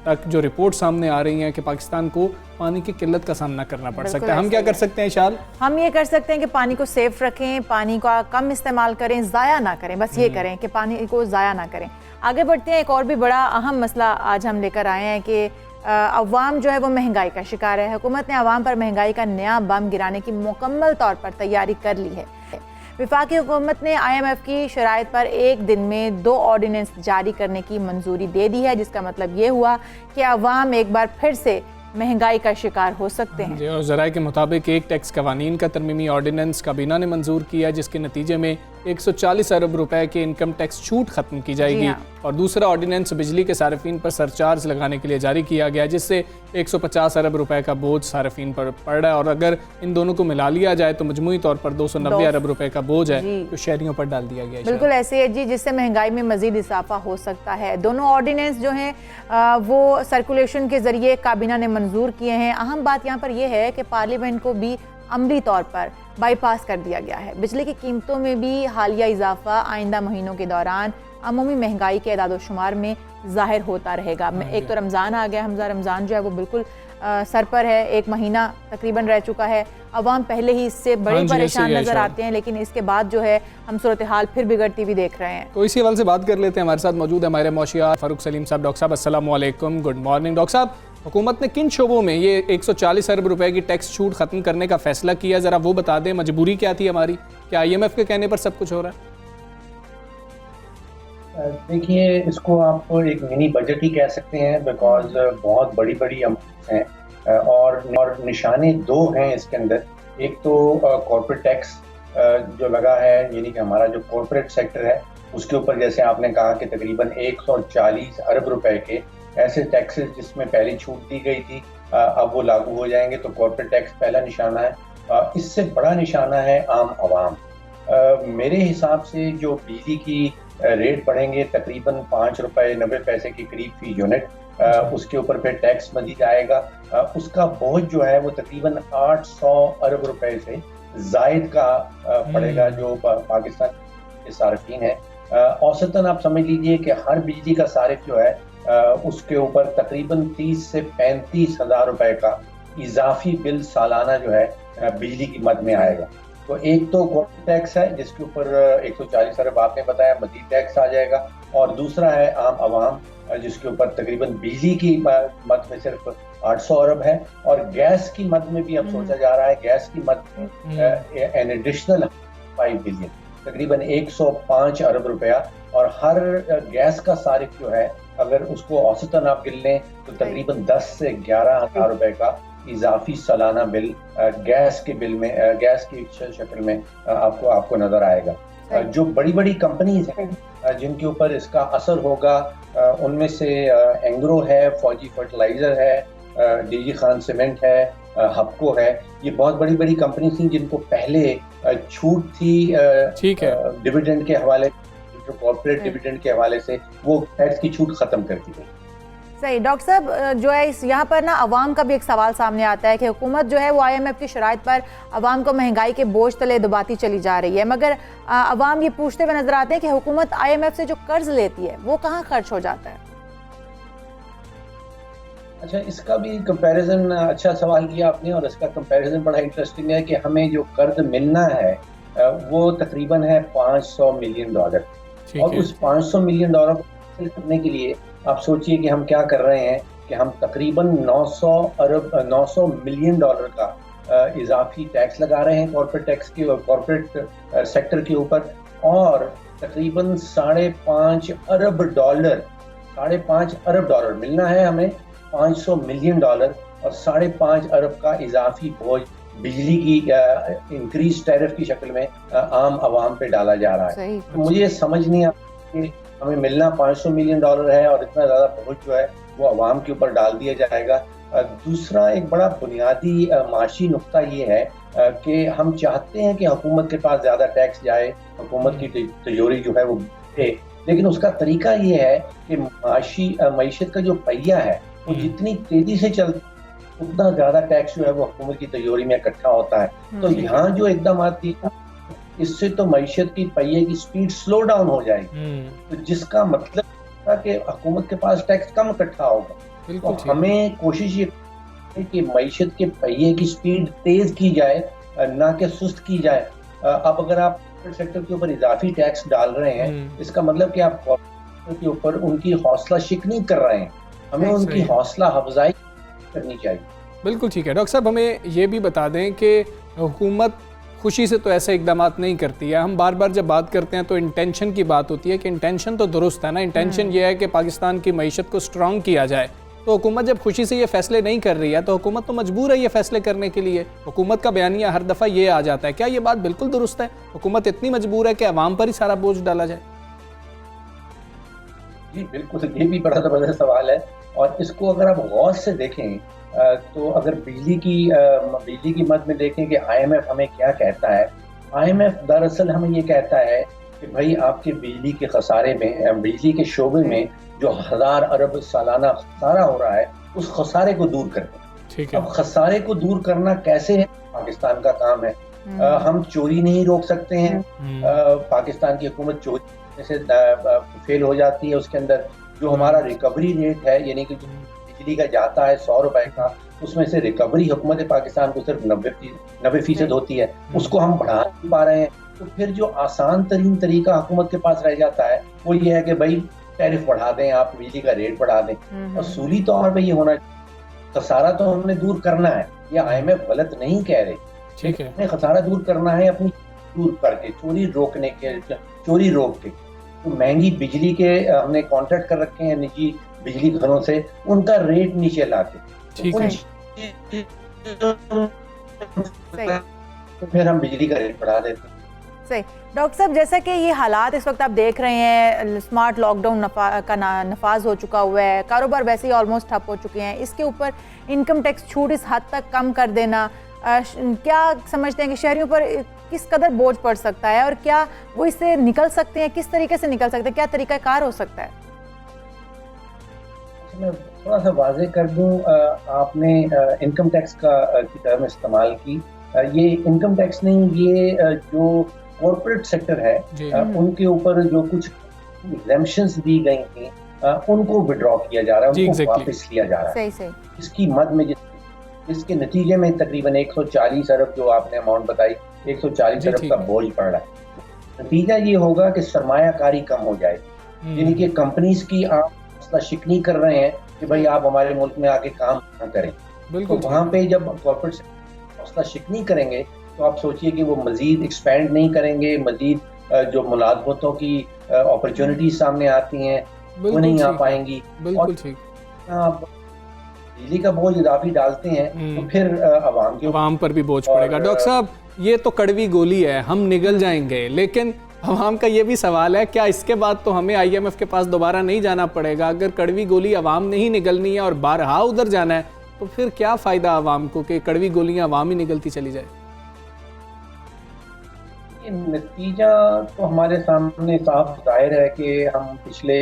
तक जो रिपोर्ट सामने आ रही हैं कि पाकिस्तान को पानी की किल्लत का सामना करना पड़ सकता है। हम क्या कर सकते हैं इशाल? हम ये कर सकते हैं कि पानी को सेफ रखें, पानी का कम इस्तेमाल करें, ज़ाया ना करें, बस ये करें कि पानी को ज़ाया ना करें। आगे बढ़ते हैं, एक और भी बड़ा अहम मसला आज हम लेकर आए हैं कि अवाम जो है वो महंगाई का शिकार है। हुकूमत ने अवाम पर महंगाई का नया बम गिराने की मुकम्मल तौर पर तैयारी कर ली है। वफाकी हुकूमत ने IMF की शराइत पर एक दिन में 2 ऑर्डिनेंस जारी करने की मंजूरी दे दी है, जिसका मतलब ये हुआ कि अवाम एक बार फिर से महंगाई का शिकार हो सकते हैं। और ज़राए के मुताबिक एक टैक्स कवानीन का तरमीमी ऑर्डिनेंस काबीना ने मंजूर किया, जिसके नतीजे में 140 अरब रुपए के इनकम टैक्स छूट खत्म की जाएगी। और दूसरा ऑर्डिनेंस बिजली के सार्फिन पर सरचार्ज लगाने के लिए जारी किया गया, जिससे 150 अरब रुपए का बोझ सार्फिन पर पड़ रहा है। और अगर इन दोनों को मिला लिया जाए तो मजमूई तौर पर 290 अरब रुपए का बोझ है तो शहरियों पर डाल दिया गया। बिल्कुल ऐसे है जी, जिससे महंगाई में मजीद इजाफा हो सकता है। दोनों ऑर्डिनेंस जो हैं वो सर्कुलेशन के जरिए काबीना ने मंजूर किए हैं। अहम बात यहाँ पर यह है कि पार्लियामेंट को भी अमली तौर पर बाईपास कर दिया गया है। बिजली की कीमतों में भी हालिया इजाफा आइंदा महीनों के दौरान अमूमी महंगाई के एदाद-ओ-शुमार में ज़ाहिर होता रहेगा। एक तो रमज़ान आ गया, रमज़ान जो है वो बिल्कुल सर पर है, 1 महीना तकरीबन रह चुका है। अवाम पहले ही इससे बड़े परेशान नजर आते हैं, लेकिन इसके बाद जो है हम सूरत हाल फिर बिगड़ती भी देख रहे हैं। तो इसी हवाले से बात कर लेते हैं। हमारे साथ मौजूद है हमारे मौशियार फ़ारूक सलीम साहब। डॉक्टर साहब अस्सलाम वालेकुम, गुड मॉर्निंग। डॉक्टर साहब, हुकूमत ने किन शोबों में ये 140 अरब रुपए की टैक्स छूट खत्म करने का फैसला किया, ज़रा वो बता दें। मजबूरी क्या थी हमारी? क्या IMF के कहने पर सब कुछ हो रहा है? देखिए, इसको आप एक मिनी बजट ही कह सकते हैं, बिकॉज बहुत बड़ी बड़ी अमाउंट्स हैं और निशाने 2 हैं इसके अंदर। एक तो कॉर्पोरेट टैक्स जो लगा है, यानी कि हमारा जो कॉर्पोरेट सेक्टर है उसके ऊपर, जैसे आपने कहा कि तकरीबन 140 अरब रुपए के ऐसे टैक्सेस जिसमें पहली छूट दी गई थी अब वो लागू हो जाएंगे। तो कॉर्पोरेट टैक्स पहला निशाना है। इससे बड़ा निशाना है आम आवाम। मेरे हिसाब से जो बिजली की रेट बढ़ेंगे तकरीबन 5 रुपए 90 पैसे के करीब फी यूनिट, उसके ऊपर फिर टैक्स मजीद आएगा। उसका बोझ जो है वो तकरीबन 800 अरब रुपए से जायद का पड़ेगा जो पाकिस्तान के सार्फिन है। औसतन आप समझ लीजिए कि हर बिजली का सारिफ जो है उसके ऊपर तकरीबन 30 से 35 हज़ार रुपए का इजाफी बिल सालाना जो है बिजली की मद में आएगा। तो एक तो कॉर्पोरेट टैक्स है जिसके ऊपर 140 अरब आपने बताया मजीद टैक्स आ जाएगा, और दूसरा है आम आवाम जिसके ऊपर तकरीबन बिजली की मद में सिर्फ 800 अरब है, और गैस की मद में भी अब सोचा जा रहा है, गैस की मद में एन एडिशनल 5 बिलियन तकरीबन 105 अरब रुपया। और हर गैस का सारिफ जो है अगर उसको औसतन आप गिन लें तो तकरीबन 10 से 11 हज़ार रुपए का इजाफी सालाना बिल गैस के बिल में, गैस की शक्ल में आपको नजर आएगा। जो बड़ी बड़ी कंपनीज हैं जिनके ऊपर इसका असर होगा उनमें से एंग्रो है, फौजी फर्टिलाइजर है, DG खान सीमेंट है, हपको है। ये बहुत बड़ी बड़ी कंपनी थी जिनको पहले छूट थी डिविडेंड के हवाले, जो कॉर्पोरेट डिविडेंड के हवाले से वो टैक्स की छूट खत्म कर दी गई। सही। डॉक्टर साहब, जो है यहाँ पर ना अवाम का भी एक सवाल सामने आता है कि हुकूमत जो है वो IMF की शराइत पर अवाम को महंगाई के बोझ तले दबाती चली जा रही है, मगर अवाम ये पूछते हुए नजर आते हैं कि हुकूमत IMF से जो कर्ज लेती है वो कहाँ खर्च हो जाता है? अच्छा, इसका भी कंपैरिजन अच्छा सवाल किया आपने, और इसका कंपैरिजन बड़ा इंटरेस्टिंग है कि हमें जो कर्ज मिलना है वो तकरीबन है $500 मिलियन, और उस $500 मिलियन को हासिल करने के लिए आप सोचिए कि हम क्या कर रहे हैं कि हम तकरीबन $900 मिलियन का इजाफी टैक्स लगा रहे हैं कॉर्पोरेट टैक्स के और कॉर्पोरेट सेक्टर के ऊपर, और तकरीबन $5.5 अरब मिलना है हमें, $500 मिलियन और $5.5 अरब का इजाफी बोझ बिजली की इंक्रीज टैरिफ की शक्ल में आम आवाम पे डाला जा रहा है। तो मुझे समझ नहीं आता कि हमें मिलना $500 मिलियन है और इतना ज़्यादा बोझ जो है वो आवाम के ऊपर डाल दिया जाएगा। दूसरा एक बड़ा बुनियादी माशी नुक्ता ये है कि हम चाहते हैं कि हुकूमत के पास ज़्यादा टैक्स जाए, हुकूमत की तिजोरी जो है वो बढ़े, लेकिन उसका तरीका ये है कि मईशत का जो पहिया है वो जितनी तेजी से चलता उतना ज़्यादा टैक्स जो है वो हुकूमत की तिजोरी में इकट्ठा होता है। तो यहाँ जो इकदाम आती है इससे तो मईशत की पहिए की स्पीड स्लो डाउन हो जाएगी, तो जिसका मतलब है कि हुकूमत के पास टैक्स कम इकट्ठा होगा। तो हमें कोशिश ये है कि मईशत के पहिए की स्पीड तेज की जाए, ना कि सुस्त की जाए। अब अगर आप सेक्टर के ऊपर इजाफी टैक्स डाल रहे हैं, इसका मतलब कि आप कॉर्पोरेट के ऊपर उनकी हौसला शिकनी कर रहे हैं, हमें उनकी हौसला अफजाई करनी चाहिए। बिल्कुल ठीक है। डॉक्टर साहब, हमें ये भी बता दें कि हुकूमत खुशी से तो ऐसे इकदाम नहीं करती है। हम बार बार जब बात करते हैं तो इंटेंशन की बात होती है कि इंटेंशन तो दुरुस्त है ना, इंटेंशन ये है कि पाकिस्तान की मईशत को स्ट्रॉन्ग किया जाए। तो हुकूमत जब खुशी से ये फैसले नहीं कर रही है तो हुकूमत तो मजबूर है ये फैसले करने के लिए। हुकूमत का बयानिया हर दफ़ा ये आ जाता है, क्या ये बात बिल्कुल दुरुस्त है? हुकूमत इतनी मजबूर है कि अवाम पर ही सारा बोझ डाला जाए? जी बिल्कुल, ये भी बड़ा ज़बरदस्त सवाल है और इसको अगर आप गौर से देखें तो अगर बिजली की मद में देखें कि IMF हमें क्या कहता है। IMF दरअसल हमें ये कहता है कि भाई आपके बिजली के खसारे में, बिजली के शोबे में जो 1000 अरब सालाना खसारा हो रहा है उस खसारे को दूर कर दें। ठीक है। अब खसारे को दूर करना कैसे है, पाकिस्तान का काम है। हम चोरी नहीं रोक सकते हैं, पाकिस्तान की हुकूमत चोरी से फेल हो जाती है। उसके अंदर जो हमारा रिकवरी रेट है, यानी कि बिजली का जाता है 100 रुपए का, उसमें से रिकवरी हुकूमत पाकिस्तान को सिर्फ 90% होती है, उसको हम बढ़ा नहीं पा रहे हैं। तो फिर जो आसान तरीन तरीका हुकूमत के पास रह जाता है वो ये है कि भाई टैरिफ बढ़ा दें, आप बिजली का रेट बढ़ा दें। असूली तौर पे ये होना, खसारा तो हमने दूर करना है, ये IMF गलत नहीं कह रहे। ठीक है, हमें खसारा दूर करना है अपनी दूर करके, चोरी रोक के। तो महंगी बिजली के हमने कॉन्ट्रैक्ट कर रखे हैं निजी बिजली घरों से, उनका रेट नीचे लाके, ठीक है, तो फिर हम बिजली का रेट बढ़ा देते हैं। सही। डॉक्टर साहब, जैसा कि ये हालात इस वक्त आप देख रहे हैं, स्मार्ट लॉकडाउन का नफाज हो चुका हुआ है, कारोबार वैसे ही ऑलमोस्ट ठप हो चुके हैं, इसके ऊपर इनकम टैक्स छूट इस हद तक कम कर देना, क्या समझते हैं कि शहरियों पर किस कदर बोझ पड़ सकता है और क्या वो इससे निकल सकते हैं, किस तरीके से निकल सकते हैं, क्या तरीकाकार हो सकता है? मैं थोड़ा सा वाजे कर दूं, आपने इनकम टैक्स की टर्म इस्तेमाल की। ये इनकम टैक्स नहीं, ये जो कॉर्पोरेट सेक्टर है उनके ऊपर जो कुछ एग्जेम्पशंस दी गई थी उनको विड्रॉ किया जा रहा है, उनको वापस लिया जा रहा है। सही। इसकी मद में इसके नतीजे में तकरीबन 140 अरब जो आपने अमाउंट बताई, 140 अरब का बोझ पड़ रहा है। नतीजा ये होगा कि सरमायाकारी कम हो जाएगी, यानी कि कंपनीज की आप हौसला शिकनी कर रहे हैं कि भाई आप हमारे मुल्क में आके काम न करें। तो वहाँ पे जब कॉर्पोरेट हौसला शिकनी करेंगे तो आप सोचिए कि वो मजीद एक्सपेंड नहीं करेंगे, मजीद जो मुलाजमतों की अपॉर्चुनिटी सामने आती हैं वो नहीं आ पाएंगी। बिल्कुल ठीक। आप बिजली का बोझ इजाफी डालते हैं तो फिर आवाम पर भी बोझ पड़ेगा। डॉक्टर साहब, ये तो कड़वी गोली है, हम निगल जाएंगे, लेकिन आवाम का ये भी सवाल है, क्या इसके बाद तो हमें IMF के पास दोबारा नहीं जाना पड़ेगा? अगर कड़वी गोली आवाम ने ही निगलनी है और बारहा उधर जाना है तो फिर क्या फ़ायदा आवाम को कि कड़वी गोलियां आवाम ही निगलती चली जाए? नतीजा तो हमारे सामने साफ जाहिर है कि हम पिछले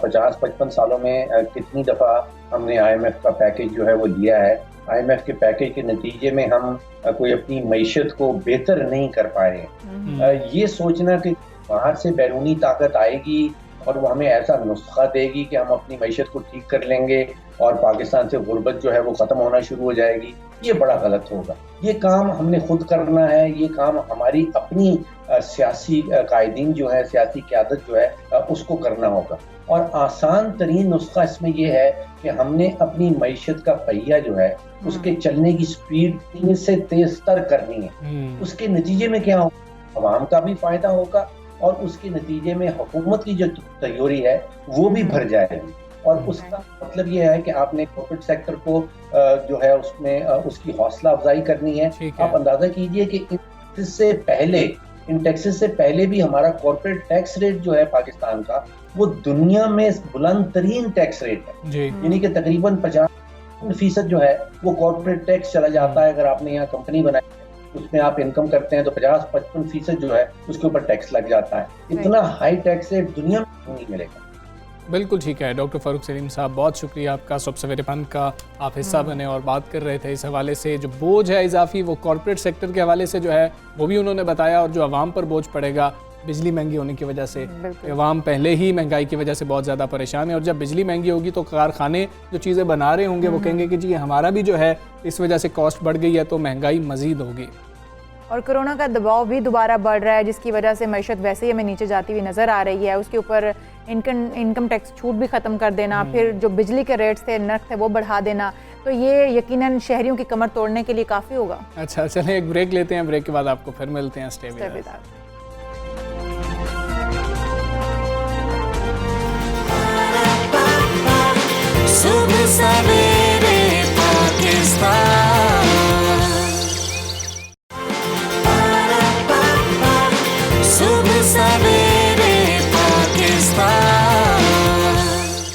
50-55 सालों में कितनी दफ़ा हमने IMF का पैकेज जो है वो लिया है। IMF के पैकेज के नतीजे में हम कोई अपनी मईशत को बेहतर नहीं कर पाए हैं। ये सोचना कि बाहर से बैरूनी ताकत आएगी और वो हमें ऐसा नुस्खा देगी कि हम अपनी मईशत को ठीक कर लेंगे और पाकिस्तान से गुर्बत जो है वो ख़त्म होना शुरू हो जाएगी, ये बड़ा गलत होगा। ये काम हमने खुद करना है, ये काम हमारी अपनी सियासी कायदीन जो है, सियासी क़यादत जो है उसको करना होगा। और आसान तरीन नुस्खा इसमें यह है कि हमने अपनी मईशत का पहिया जो है उसके चलने की स्पीड तेज से तेज तर करनी है। उसके नतीजे में क्या होगा, अवाम का भी फायदा होगा और उसके नतीजे में हुकूमत की जो तैयारी है वो भी भर जाएगी। और उसका मतलब यह है कि आपने कॉर्पोरेट सेक्टर को जो है उसमें उसकी हौसला अफजाई करनी है। आप अंदाजा कीजिए कि इन टैक्सेस से पहले भी हमारा कॉर्पोरेट टैक्स रेट जो है पाकिस्तान का वो दुनिया में बुलंद तरीन टैक्स रेट है, यानी कि तकरीबन 50% जो है वो कॉर्पोरेट टैक्स चला जाता है। अगर आपने यहाँ कंपनी बनाई उसमें आप इनकम करते हैं तो 50-55% जो है उसके ऊपर टैक्स लग जाता है। इतना हाई टैक्स रेट दुनिया में नहीं मिलेगा। बिल्कुल ठीक है डॉक्टर फ़ारूक सलीम साहब, बहुत शुक्रिया आपका। सुबह सवेरे फन का आप हिस्सा बने और बात कर रहे थे इस हवाले से। जो बोझ है इजाफी वो कॉर्पोरेट सेक्टर के हवाले से जो है वो भी उन्होंने बताया, और जो आवाम पर बोझ पड़ेगा बिजली महंगी होने की वजह से, आवाम पहले ही महंगाई की वजह से बहुत ज़्यादा परेशान है, और जब बिजली महंगी होगी तो कारखाने जो चीज़ें बना रहे होंगे वो कहेंगे कि जी हमारा भी जो है इस वजह से कॉस्ट बढ़ गई है तो महंगाई मज़ीद होगी। और कोरोना का दबाव भी दोबारा बढ़ रहा है जिसकी वजह से मैशत वैसे ही हमें नीचे जाती हुई नज़र आ रही है। उसके ऊपर इनकम टैक्स छूट भी ख़त्म कर देना, फिर जो बिजली के रेट्स थे, नर्ख थे, वो बढ़ा देना, तो ये यकीनन शहरियों की कमर तोड़ने के लिए काफ़ी होगा। अच्छा चलें एक ब्रेक लेते हैं, ब्रेक के बाद आपको फिर मिलते हैं। Stay with us. सुबह सवेरे पाकिस्तान, सुबह सवेरे पाकिस्तान।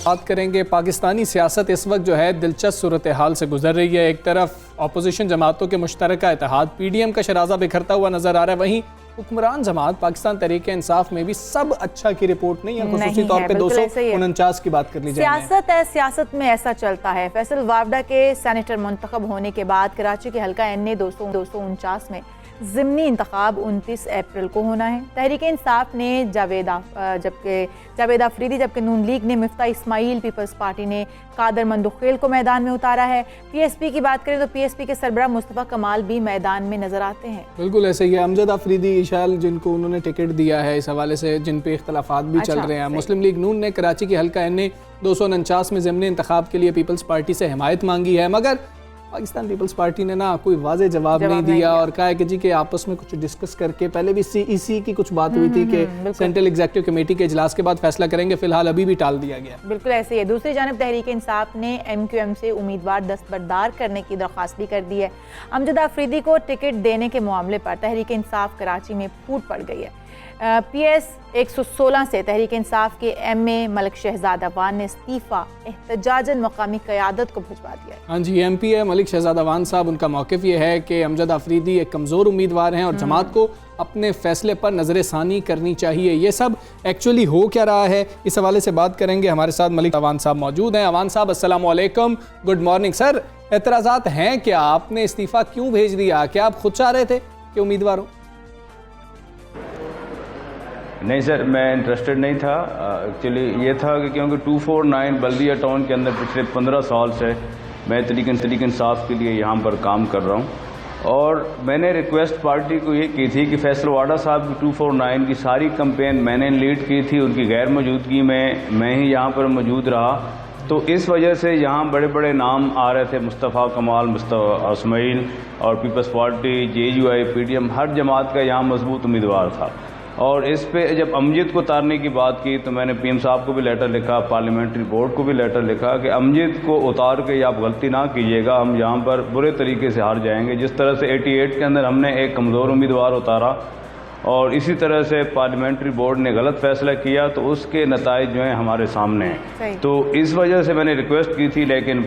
बात करेंगे पाकिस्तानी सियासत इस वक्त जो है दिलचस्प सूरत हाल से गुजर रही है। एक तरफ अपोजिशन जमातों के मुश्तरका इत्तेहाद PDM का शराजा बिखरता हुआ नजर आ रहा है, वहीं हुक्मरान जमात पाकिस्तान तहरीक इंसाफ में भी सब अच्छा की रिपोर्ट नहीं है। खुसूसी तौर पे 249 की बात कर ली जाए। सियासत है, सियासत में ऐसा चलता है। फैसल वावडा के सेनेटर मुंतखब होने के बाद कराची के हल्का NA 249 में ज़िमनी इंतखाब 29 अप्रैल को होना है। तहरीक इंसाफ ने जावेद आफरीदी, जबकि नून लीग ने मिफ्ता इस्माइल, पीपल्स पार्टी ने कादर मंदुखेल को मैदान में उतारा है। PSP की बात करें तो PSP के सरबराह मुस्तफ़ा कमाल भी मैदान में नजर आते हैं। बिल्कुल ऐसे ही है। अमजद आफरीदी इशाल जिनको उन्होंने टिकट दिया है, इस हवाले से जिन पे इख्तलाफात भी चल रहे हैं। मुस्लिम लीग नून ने कराची के हल्का NA 249 में ज़िमनी इंतखाब के लिए पीपल्स पार्टी से हिमायत मांगी है, मगर पाकिस्तान पीपल्स पार्टी ने ना कोई वाज़े जवाब नहीं दिया और कहा है कि जी के आपस में कुछ डिस्कस करके, पहले भी CEC की कुछ बात हुई थी कि सेंट्रल एग्जीक्यूटिव कमेटी के इजलास के बाद फैसला करेंगे, फिलहाल अभी भी टाल दिया गया। बिल्कुल ऐसे ही है। दूसरी जानब तहरीक इंसाफ ने MQM से उम्मीदवार दस्तबरदार करने की दरख्वास्त भी कर दी है। अमजद आफरीदी को टिकट देने के मामले पर तहरीक इंसाफ कराची में फूट पड़ गई है। PS 116 से तहरीक इंसाफ के MA मलिक शहजाद अवान ने इस्तीफ़ा एहतजाजन मकामी क़यादत को भिजवा दिया। हाँ जी, MP है मलिक शहजाद अवान साहब, उनका मौक़िफ़ ये है कि अमजद आफरीदी एक कमज़ोर उम्मीदवार हैं और जमात को अपने फैसले पर नज़र सानी करनी चाहिए। ये सब एक्चुअली हो क्या रहा है, इस हवाले से बात करेंगे। हमारे साथ मलिक अवान साहब मौजूद हैं। अवान साहब अस्सलाम वालेकुम, गुड मॉर्निंग सर। एतराज़ात हैं क्या, आपने इस्तीफ़ा क्यों भेज दिया? क्या आप खुद चाह रहे थे कि उम्मीदवार हो? नहीं सर, मैं इंटरेस्टेड नहीं था। एक्चुअली ये था कि क्योंकि 249 बल्दिया टाउन के अंदर पिछले 15 साल से मैं तहरीक इंसाफ के लिए यहाँ पर काम कर रहा हूँ और मैंने रिक्वेस्ट पार्टी को ये की थी कि फैसल वाडा साहब की 249 की सारी कैंपेन मैंने लीड की थी। उनकी गैर मौजूदगी में मैं ही यहाँ पर मौजूद रहा, तो इस वजह से यहाँ बड़े बड़े नाम आ रहे थे, मुस्तफ़ा कमाल, मुस्तफ़ा इस्माइल और पीपल्स पार्टी, JUI, PDM, हर जमात का यहाँ मजबूत उम्मीदवार था। और इस पे जब अमजद को उतारने की बात की तो मैंने PM साहब को भी लेटर लिखा, पार्लियामेंट्री बोर्ड को भी लेटर लिखा कि अमजद को उतार के आप गलती ना कीजिएगा, हम यहाँ पर बुरे तरीके से हार जाएंगे। जिस तरह से 88 के अंदर हमने एक कमज़ोर उम्मीदवार उतारा और इसी तरह से पार्लियामेंट्री बोर्ड ने गलत फैसला किया, तो उसके नताइज जो हैं हमारे सामने हैं। तो इस वजह से मैंने रिक्वेस्ट की थी, लेकिन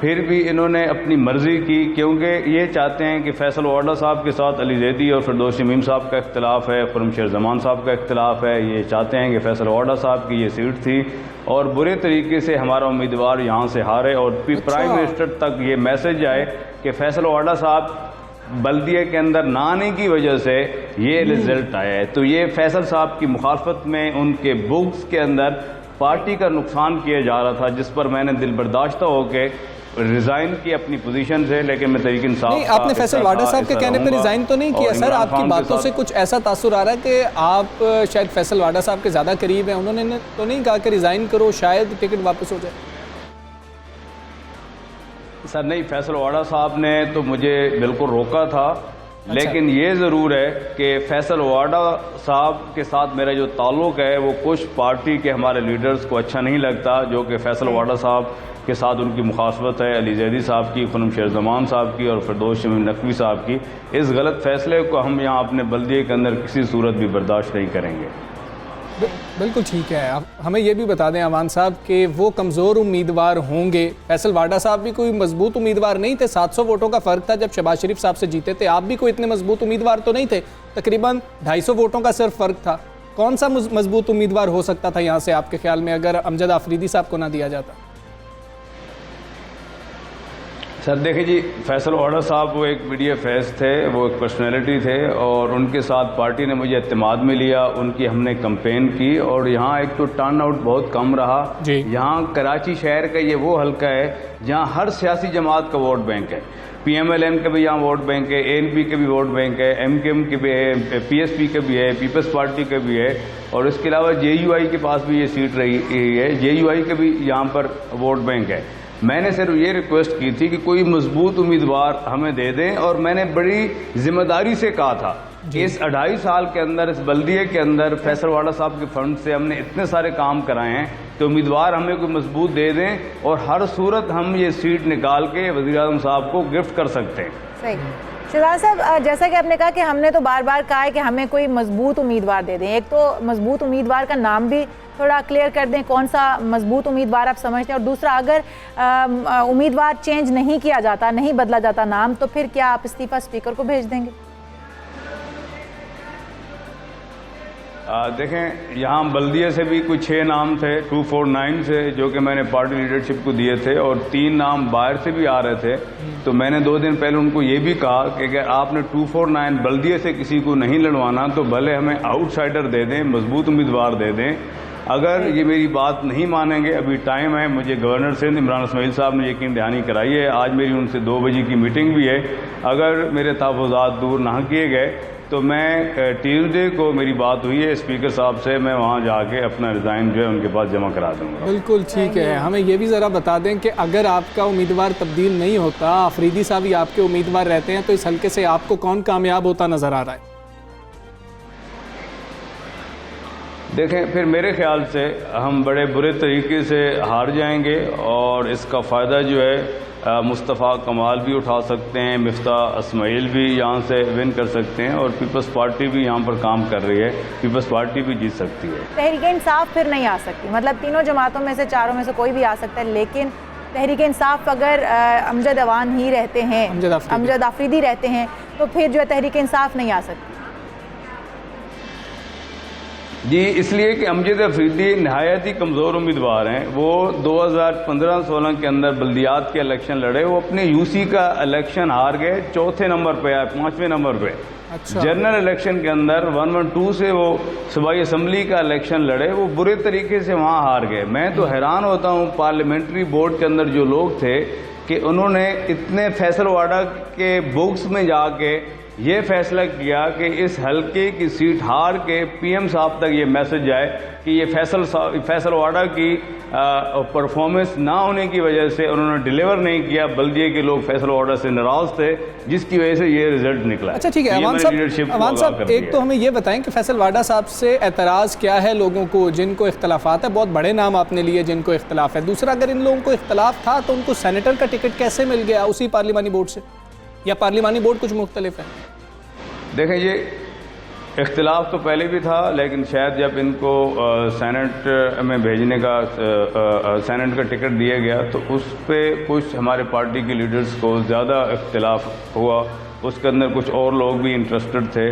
फिर भी इन्होंने अपनी मर्ज़ी की, क्योंकि ये चाहते हैं कि फैसल वाडा साहब के साथ अली ज़ैदी और फिरदौस शमीम साहब का इख्तिलाफ है, खुर्रमशेर ज़मान साहब का इख्तिलाफ है। ये चाहते हैं कि फैसल वाडा साहब की ये सीट थी और बुरे तरीके से हमारा उम्मीदवार यहाँ से हारे और प्राइम मिनिस्टर तक ये मैसेज आए कि फैसल वाडा साहब बल्दिया के अंदर ना आने की वजह से ये रिजल्ट आया है। तो ये फैसल साहब की मुखालफत में उनके बुक्स के अंदर पार्टी का नुकसान किया जा रहा था, जिस पर मैंने दिल बर्दाश्त होकर रिज़ाइन की अपनी पोजीशन से, लेकिन मैं तहरीक इंसाफ नहीं, आपने फैसल वाडा साहब के कहने पर रिज़ाइन तो नहीं किया सर। आपकी बातों से कुछ ऐसा तासुर आ रहा है कि आप शायद फैसल वाडा साहब के ज़्यादा करीब हैं। उन्होंने तो नहीं कहा कि रिज़ाइन करो, शायद टिकट वापस हो जाए। सर नहीं, फैसल वाडा साहब ने तो मुझे बिल्कुल रोका था। अच्छा। लेकिन ये ज़रूर है कि फैसल वाडा साहब के साथ मेरा जो ताल्लुक़ है वो कुछ पार्टी के हमारे लीडर्स को अच्छा नहीं लगता, जो कि फैसल वाडा साहब के साथ उनकी मुखासबत है, अली जैदी साहब की, खुनम शेरजमान साहब की और फिरदौस शमीम नकवी साहब की। इस गलत फैसले को हम यहाँ अपने बल्दिये के अंदर किसी सूरत भी बर्दाश्त नहीं करेंगे। बिल्कुल ठीक है। आप हमें ये भी बता दें अमान साहब कि वो कमज़ोर उम्मीदवार होंगे। फैसल वाडा साहब भी कोई मजबूत उम्मीदवार नहीं थे। 700 वोटों का फ़र्क था जब शहबाज शरीफ साहब से जीते थे। आप भी कोई इतने मजबूत उम्मीदवार तो नहीं थे, तकरीबन 250 वोटों का सिर्फ फ़र्क था। कौन सा मजबूत उम्मीदवार हो सकता था यहाँ से आपके ख्याल में, अगर अमजद आफरीदी साहब को ना दिया जाता? सर देखिए जी, फैसल वाडा साहब वो एक मीडिया फेस थे, वो एक पर्सनैलिटी थे और उनके साथ पार्टी ने मुझे एतमाद में लिया, उनकी हमने कंपेन की और यहाँ एक तो टर्न आउट बहुत कम रहा। यहाँ कराची शहर का ये वो हल्का है जहाँ हर सियासी जमात का वोट बैंक है। PMLN का भी यहाँ वोट बैंक है, ANP के भी वोट बैंक है, MKM के भी है, PSP का भी है, पीपल्स पार्टी का भी है और इसके अलावा JUI के पास भी ये सीट रही है। JUI का भी यहाँ पर वोट बैंक है। मैंने सिर्फ ये रिक्वेस्ट की थी कि कोई मजबूत उम्मीदवार हमें दे दें और मैंने बड़ी जिम्मेदारी से कहा था कि इस 2.5 साल के अंदर इस बल्दिये के अंदर फैसल वाडा साहब के फंड से हमने इतने सारे काम कराए हैं तो उम्मीदवार हमें कोई मजबूत दे दें और हर सूरत हम ये सीट निकाल के वज़ीर आज़म साहब को गिफ्ट कर सकते हैं। सही। शहजाद साहब, जैसा कि आपने कहा कि हमने तो बार बार कहा है कि हमें कोई मजबूत उम्मीदवार दे दें। एक तो मजबूत उम्मीदवार का नाम भी थोड़ा क्लियर कर दें, कौन सा मजबूत उम्मीदवार आप समझते हैं। और दूसरा, अगर उम्मीदवार चेंज नहीं किया जाता, नहीं बदला जाता नाम, तो फिर क्या आप इस्तीफा स्पीकर को भेज देंगे? देखें, यहाँ बल्दिया से भी कुछ 6 नाम थे 249 से, जो कि मैंने पार्टी लीडरशिप को दिए थे और 3 नाम बाहर से भी आ रहे थे। तो मैंने 2 दिन पहले उनको ये भी कहा कि अगर आपने 249 बल्दिया से किसी को नहीं लड़वाना तो भले हमें आउटसाइडर दे दें, मजबूत उम्मीदवार दे दें। अगर ये मेरी बात नहीं मानेंगे, अभी टाइम है, मुझे गवर्नर सिंध इमरान इस्माइल साहब ने यकीन दहानी कराई है, आज मेरी उनसे 2 बजे की मीटिंग भी है। अगर मेरे तहफ़्फ़ुज़ात दूर ना किए गए तो मैं ट्यूसडे को मेरी बात हुई है स्पीकर साहब से, मैं वहाँ जाके अपना रिज़ाइन जो है उनके पास जमा करा दूँगा। बिल्कुल ठीक है। हमें ये भी ज़रा बता दें कि अगर आपका उम्मीदवार तब्दील नहीं होता, आफरीदी साहब ही आपके उम्मीदवार रहते हैं, तो इस हल्के से आपको कौन कामयाब होता नज़र आ रहा है? देखें, फिर मेरे ख्याल से हम बड़े बुरे तरीके से हार जाएंगे और इसका फ़ायदा जो है मुस्तफ़ा कमाल भी उठा सकते हैं, मिफ्ताह इस्माइल भी यहाँ से विन कर सकते हैं और पीपल्स पार्टी भी यहाँ पर काम कर रही है, पीपल्स पार्टी भी जीत सकती है। तहरीक इंसाफ फिर नहीं आ सकती, मतलब तीनों जमातों में से, चारों में से कोई भी आ सकता है, लेकिन तहरीक इंसाफ अगर अमजद अवान ही रहते हैं, अमजद आफरीदी रहते हैं, तो फिर जो है तहरीक इंसाफ नहीं आ सकती। जी, इसलिए कि अमजद आफरीदी नहायत ही कमज़ोर उम्मीदवार हैं। वो 2015-16 के अंदर बल्दियात के इलेक्शन लड़े, वो अपने यूसी का इलेक्शन हार गए, 4थे नंबर पे आए, 5वें नंबर पे। अच्छा। जनरल इलेक्शन के अंदर 112 से वो सूबाई असम्बली का इलेक्शन लड़े, वो बुरे तरीके से वहाँ हार गए। मैं तो हैरान होता हूँ पार्लियामेंट्री बोर्ड के अंदर जो लोग थे कि उन्होंने इतने फैसल वाडा के बुक्स में जाके ये फैसला किया कि इस हल्के की सीट हार के PM साहब तक ये मैसेज आए कि ये फैसल वाडा की परफॉर्मेंस ना होने की वजह से उन्होंने डिलीवर नहीं किया, बल्दिये के लोग फैसल वाडा से नाराज़ थे, जिसकी वजह से ये रिजल्ट निकला। अच्छा ठीक है, अमान साहब एक तो हमें ये बताएं कि फैसल वाडा साहब से एतराज़ क्या है लोगों को जिनको इख्तलाफात है? बहुत बड़े नाम आपने लिए जिनको इख्तलाफ है। दूसरा, अगर इन लोगों को इख्तलाफ था तो उनको सेनेटर का टिकट कैसे मिल गया उसी पार्लिमानी बोर्ड से, या पार्लिमानी बोर्ड कुछ मुख्तलिफ है? देखें, ये इख्तिलाफ तो पहले भी था, लेकिन शायद जब इनको सेनेट में भेजने का सेनेट का टिकट दिया गया तो उस पर कुछ हमारे पार्टी के लीडर्स को ज़्यादा इख्तिलाफ हुआ, उसके अंदर कुछ और लोग भी इंटरेस्टेड थे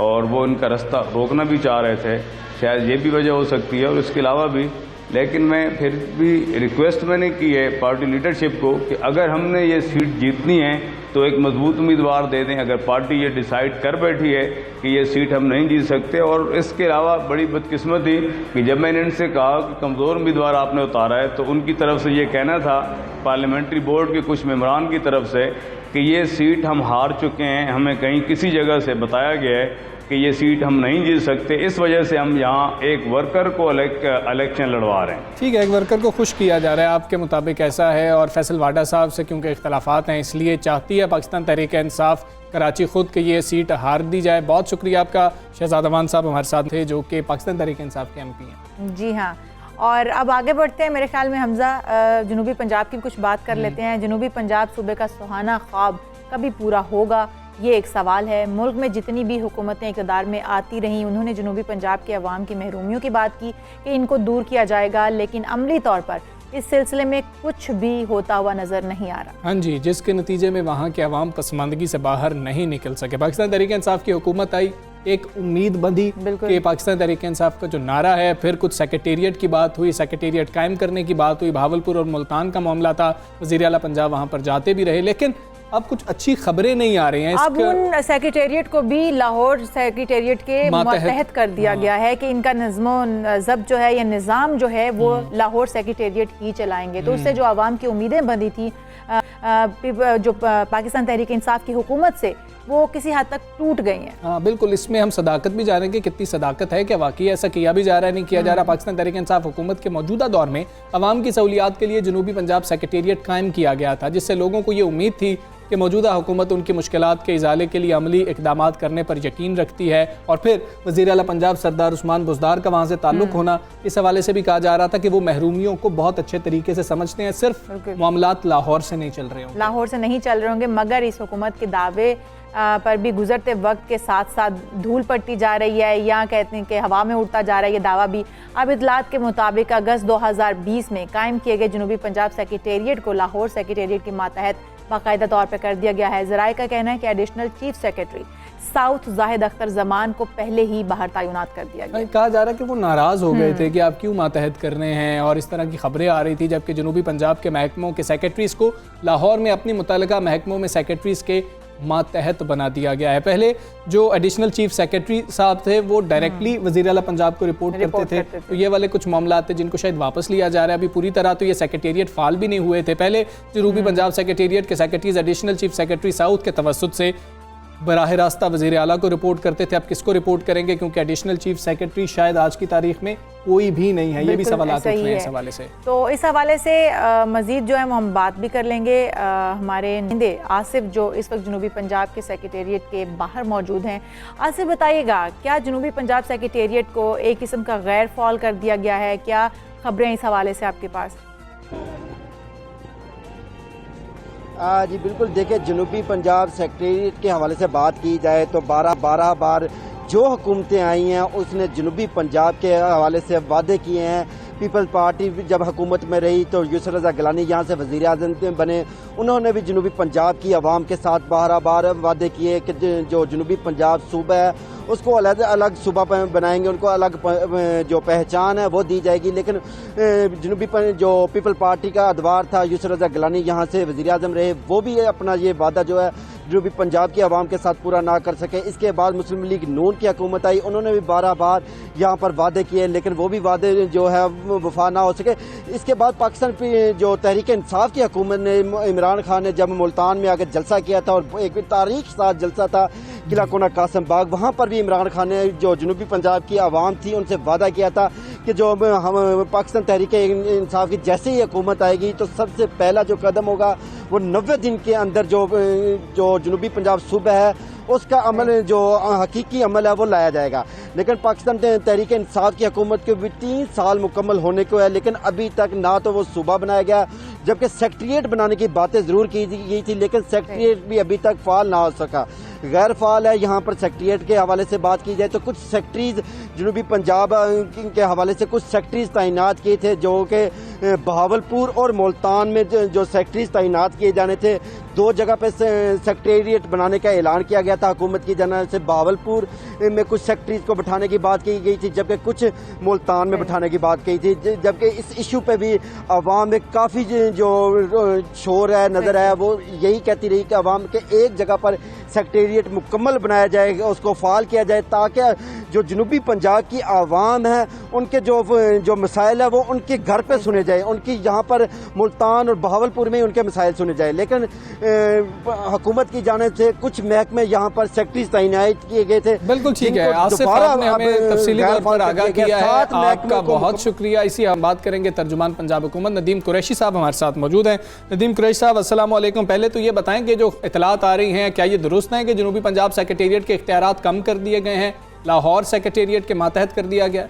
और वो इनका रास्ता रोकना भी चाह रहे थे, शायद ये भी वजह हो सकती है और इसके अलावा भी। लेकिन मैं फिर भी रिक्वेस्ट मैंने की है पार्टी लीडरशिप को कि अगर हमने ये सीट जीतनी है तो एक मजबूत उम्मीदवार दे दें। अगर पार्टी ये डिसाइड कर बैठी है कि ये सीट हम नहीं जीत सकते, और इसके अलावा बड़ी बदकिस्मती कि जब मैंने इनसे कहा कि कमज़ोर उम्मीदवार आपने उतारा है, तो उनकी तरफ से ये कहना था पार्लियामेंट्री बोर्ड के कुछ मेंबरान की तरफ से कि ये सीट हम हार चुके हैं, हमें कहीं किसी जगह से बताया गया है कि ये सीट हम नहीं जीत सकते, इस वजह से हम यहाँ एक वर्कर को इलेक्शन लड़वा रहे हैं। ठीक है, एक वर्कर को खुश किया जा रहा है, आपके मुताबिक ऐसा है। और फैसल वाडा साहब से क्योंकि इख्तलाफात हैं, इसलिए चाहती है पाकिस्तान तहरीक इंसाफ कराची खुद कि ये सीट हार दी जाए। बहुत शुक्रिया आपका। शहजाद अमान साहब हमारे साथ थे, जो कि पाकिस्तान तहरीक इंसाफ के MP हैं। जी हाँ, और अब आगे बढ़ते हैं। मेरे ख्याल में हमजा जनूबी पंजाब की कुछ बात कर लेते हैं। जनूबी पंजाब सूबे का सुहाना ख्वाब कभी पूरा होगा, ये एक सवाल है। मुल्क में जितनी भी हुकूमतें इक़्तिदार में आती रहीं, उन्होंने जनूबी पंजाब के अवाम की महरूमियों की बात की कि इनको दूर किया जाएगा, लेकिन अमली तौर पर इस सिलसिले में कुछ भी होता हुआ नज़र नहीं आ रहा। हाँ जी, जिसके नतीजे में वहाँ के अवाम पसमानदगी से बाहर नहीं निकल सके। पाकिस्तान तहरीक इंसाफ की हुकूमत आई, एक उम्मीद बंधी कि पाकिस्तान तहरीक इंसाफ का जो नारा है, फिर कुछ सेक्रेटेरिएट की बात हुई, सेक्रेटेरिएट कायम करने की बात हुई, भावलपुर और मुल्तान का मामला था, वज़ीर आला पंजाब वहाँ पर जाते भी रहे, लेकिन अब कुछ अच्छी खबरें नहीं आ रही हैं। अब उन सेक्रेटेरिएट को भी लाहौर सेक्रेटेरिएट के मातहत कर दिया गया है कि इनका नज़्मो ज़ब्त जो है या निज़ाम जो है वो लाहौर सेक्रेटेरिएट ही चलाएंगे। तो उससे जो आवाम की उम्मीदें बंधी थी जो पाकिस्तान तहरीक इंसाफ की हुकूमत से, वो किसी हद तक टूट गई हैं। हाँ बिल्कुल, इसमें हम सदाकत भी जानेंगे कितनी सदाकत है, कि वाकई ऐसा किया भी जा रहा है, नहीं किया जा रहा। पाकिस्तान तहरीक इंसाफ हुकूमत के मौजूदा दौर में अवाम की सहूलियात के लिए जनूबी पंजाब सेक्रेटेरिएट कायम किया गया था, जिससे लोगों को ये उम्मीद थी कि मौजूदा हुकूमत उनकी मुश्किलात के इजाले के लिए अमली इक़दामात करने पर यकीन रखती है। और फिर वज़ीर आला पंजाब सरदार उस्मान बुज़दार का वहाँ से ताल्लुक़ होना, इस हवाले से भी कहा जा रहा था कि वो महरूमियों को बहुत अच्छे तरीके से समझते हैं, सिर्फ मामलात लाहौर से नहीं चल रहे होंगे, लाहौर से नहीं चल रहे होंगे। मगर इस हुकूमत के दावे पर भी गुजरते वक्त के साथ साथ धूल पड़ती जा रही है, या कहते हैं कि हवा में उड़ता जा रहा है ये दावा भी। अब इतलात के मुताबिक अगस्त 2020 में कायम किए गए जनूबी पंजाब सेक्रेटेरिएट को लाहौर सेक्रेटेरिएट के मातहत बाकायदा तौर पर कर दिया गया है। ज़राए का कहना है कि additional chief secretary south Zahid Akhtar Zaman को पहले ही बाहर तैनात कर दिया गया। कहा जा रहा है कि वो नाराज़ हो गए थे कि आप क्यों मातहत कर रहे हैं, और इस तरह की खबरें आ रही थी, जबकि जनूबी पंजाब के महकमों के सेक्रेटरीज़ को लाहौर में अपनी मुतल्लिका महकमों में सेक्रेटरीज़ के मातहत बना दिया गया है। पहले जो एडिशनल चीफ सेक्रेटरी साहब थे वो डायरेक्टली वज़ीर आला पंजाब को रिपोर्ट करते थे। तो ये वाले कुछ मामला थे जिनको शायद वापस लिया जा रहा है। अभी पूरी तरह तो ये सेक्रेटेरिएट फाल भी नहीं हुए थे। पहले जनूबी पंजाब सेक्रेटेरिएट के secretaries additional chief secretary south के तवस्सुत से बराह रास्ता वज़ीर आला को रिपोर्ट करते थे। अब किसको रिपोर्ट करेंगे, क्योंकि एडिशनल चीफ सेक्रेटरी शायद आज की तारीख में कोई भी नहीं है। ये भी सवाल उठ रहे हैं इस हवाले से। तो इस हवाले से मज़ीद जो है वो हम बात भी कर लेंगे। हमारे नुमाइंदे आसिफ जो इस वक्त जनूबी पंजाब के सेक्रेटेरिएट के बाहर मौजूद हैं। आसिफ बताइएगा, क्या जनूबी पंजाब सेक्रेटेरिएट को एक किस्म का गैर फॉल कर दिया गया है? क्या खबरें इस हवाले से आपके पास? जी बिल्कुल, देखिए जनूबी पंजाब सेक्रेटेरिएट के हवाले से बात की जाए तो 12 बार जो हुकूमतें आई हैं उसने जनूबी पंजाब के हवाले से वादे किए हैं। पीपल्स पार्टी जब हुकूमत में रही तो यूसुफ रज़ा गिलानी यहाँ से वज़ीर आज़म बने, उन्होंने भी जनूबी पंजाब की आवाम के साथ 12 बार वादे किए कि जो जनूबी पंजाब सूबा है उसको अलग अलग सूबा बनाएंगे, उनको अलग जो पहचान है वो दी जाएगी। लेकिन जनूबी जो पीपल पार्टी का अदवार था, यूसुफ रज़ा गिलानी यहाँ से वज़ीर आज़म रहे, वो भी अपना ये वादा जो है जनूबी पंजाब की आवाम के साथ पूरा ना कर सके। इसके बाद मुस्लिम लीग नून की हुकूमत आई, उन्होंने भी 12 बार यहाँ पर वादे किए, लेकिन वो भी वादे जो है वफा ना हो सके। इसके बाद पाकिस्तान जो तहरीक इंसाफ की हुकूमत ने, इमरान खान ने जब मुल्तान में आकर जलसा किया था, और एक तारीख साथ जलसा था किला कोना कासम बाग, वहाँ पर भी इमरान खान ने जो जनूबी पंजाब की आवाम थी उनसे वादा किया था कि जो हम पाकिस्तान तहरीक इंसाफ की जैसे ही हुकूमत आएगी तो सबसे पहला जो कदम होगा वो 90 दिन के अंदर जो जनूबी पंजाब सूबा है उसका अमल, जो हकीकी अमल है वो लाया जाएगा। लेकिन पाकिस्तान तहरीक इंसाफ की हुकूमत के भी 3 साल मुकम्मल होने को है, लेकिन अभी तक ना तो वो सूबा बनाया गया, जबकि सेक्रेटेरिएट बनाने की बातें ज़रूर की गई थी, लेकिन सेक्रेटेरिएट भी अभी तक फाल ना हो सका, गैर फाल है। यहाँ पर सेक्रेटेरिएट के हवाले से बात की जाए तो कुछ सेक्रेटरीज जनूबी पंजाब के हवाले से कुछ सेक्रेटरीज तैनात किए थे, जो कि बहावलपुर और मुल्तान में जो सेक्रेटरीज तैनात किए जाने थे, 2 जगह पे सेक्रेटेरिएट बनाने का ऐलान किया गया था हुकूमत की जानिब से। बहावलपुर में कुछ सेक्रेटरीज को बैठाने की बात की गई थी, जबकि कुछ मुल्तान में बैठाने की बात की थी। जबकि इस इशू पे भी अवाम में काफ़ी जो शोर है नज़र आया, वो यही कहती रही कि अवाम के एक जगह पर सेक्रेटेरिएट मुकम्मल बनाया जाए, उसको फ़ाल किया जाए, ताकि जो जनूबी पंजाब की आवाम है उनके जो मसाइल है वो उनके घर पे सुने जाए, उनकी यहाँ पर मुल्तान और बहावलपुर में उनके मसाइल सुने जाए। लेकिन हुकूमत की जानिब से कुछ महकमे यहाँ पर सेक्रेटरीज तैनात किए गए थे। बिल्कुल ठीक है, आसिफ आपने हमें तफसीली तौर पर आगाह किया है, आपका बहुत शुक्रिया। इसी हम बात करेंगे तर्जुमान पंजाब हुकूमत नदीम कुरैशी साहब हमारे साथ मौजूद हैं। नदीम कुरैशी साहब अस्सलाम वालेकुम। पहले तो ये बताएं कि जो इतलात आ रही हैं, क्या ये दुरुस्त है कि जनूबी पंजाब सेक्रेटेरिएट के इख्तियारात कम कर दिए गए हैं, लाहौर सेक्रेटेरिएट के मातहत कर दिया गया?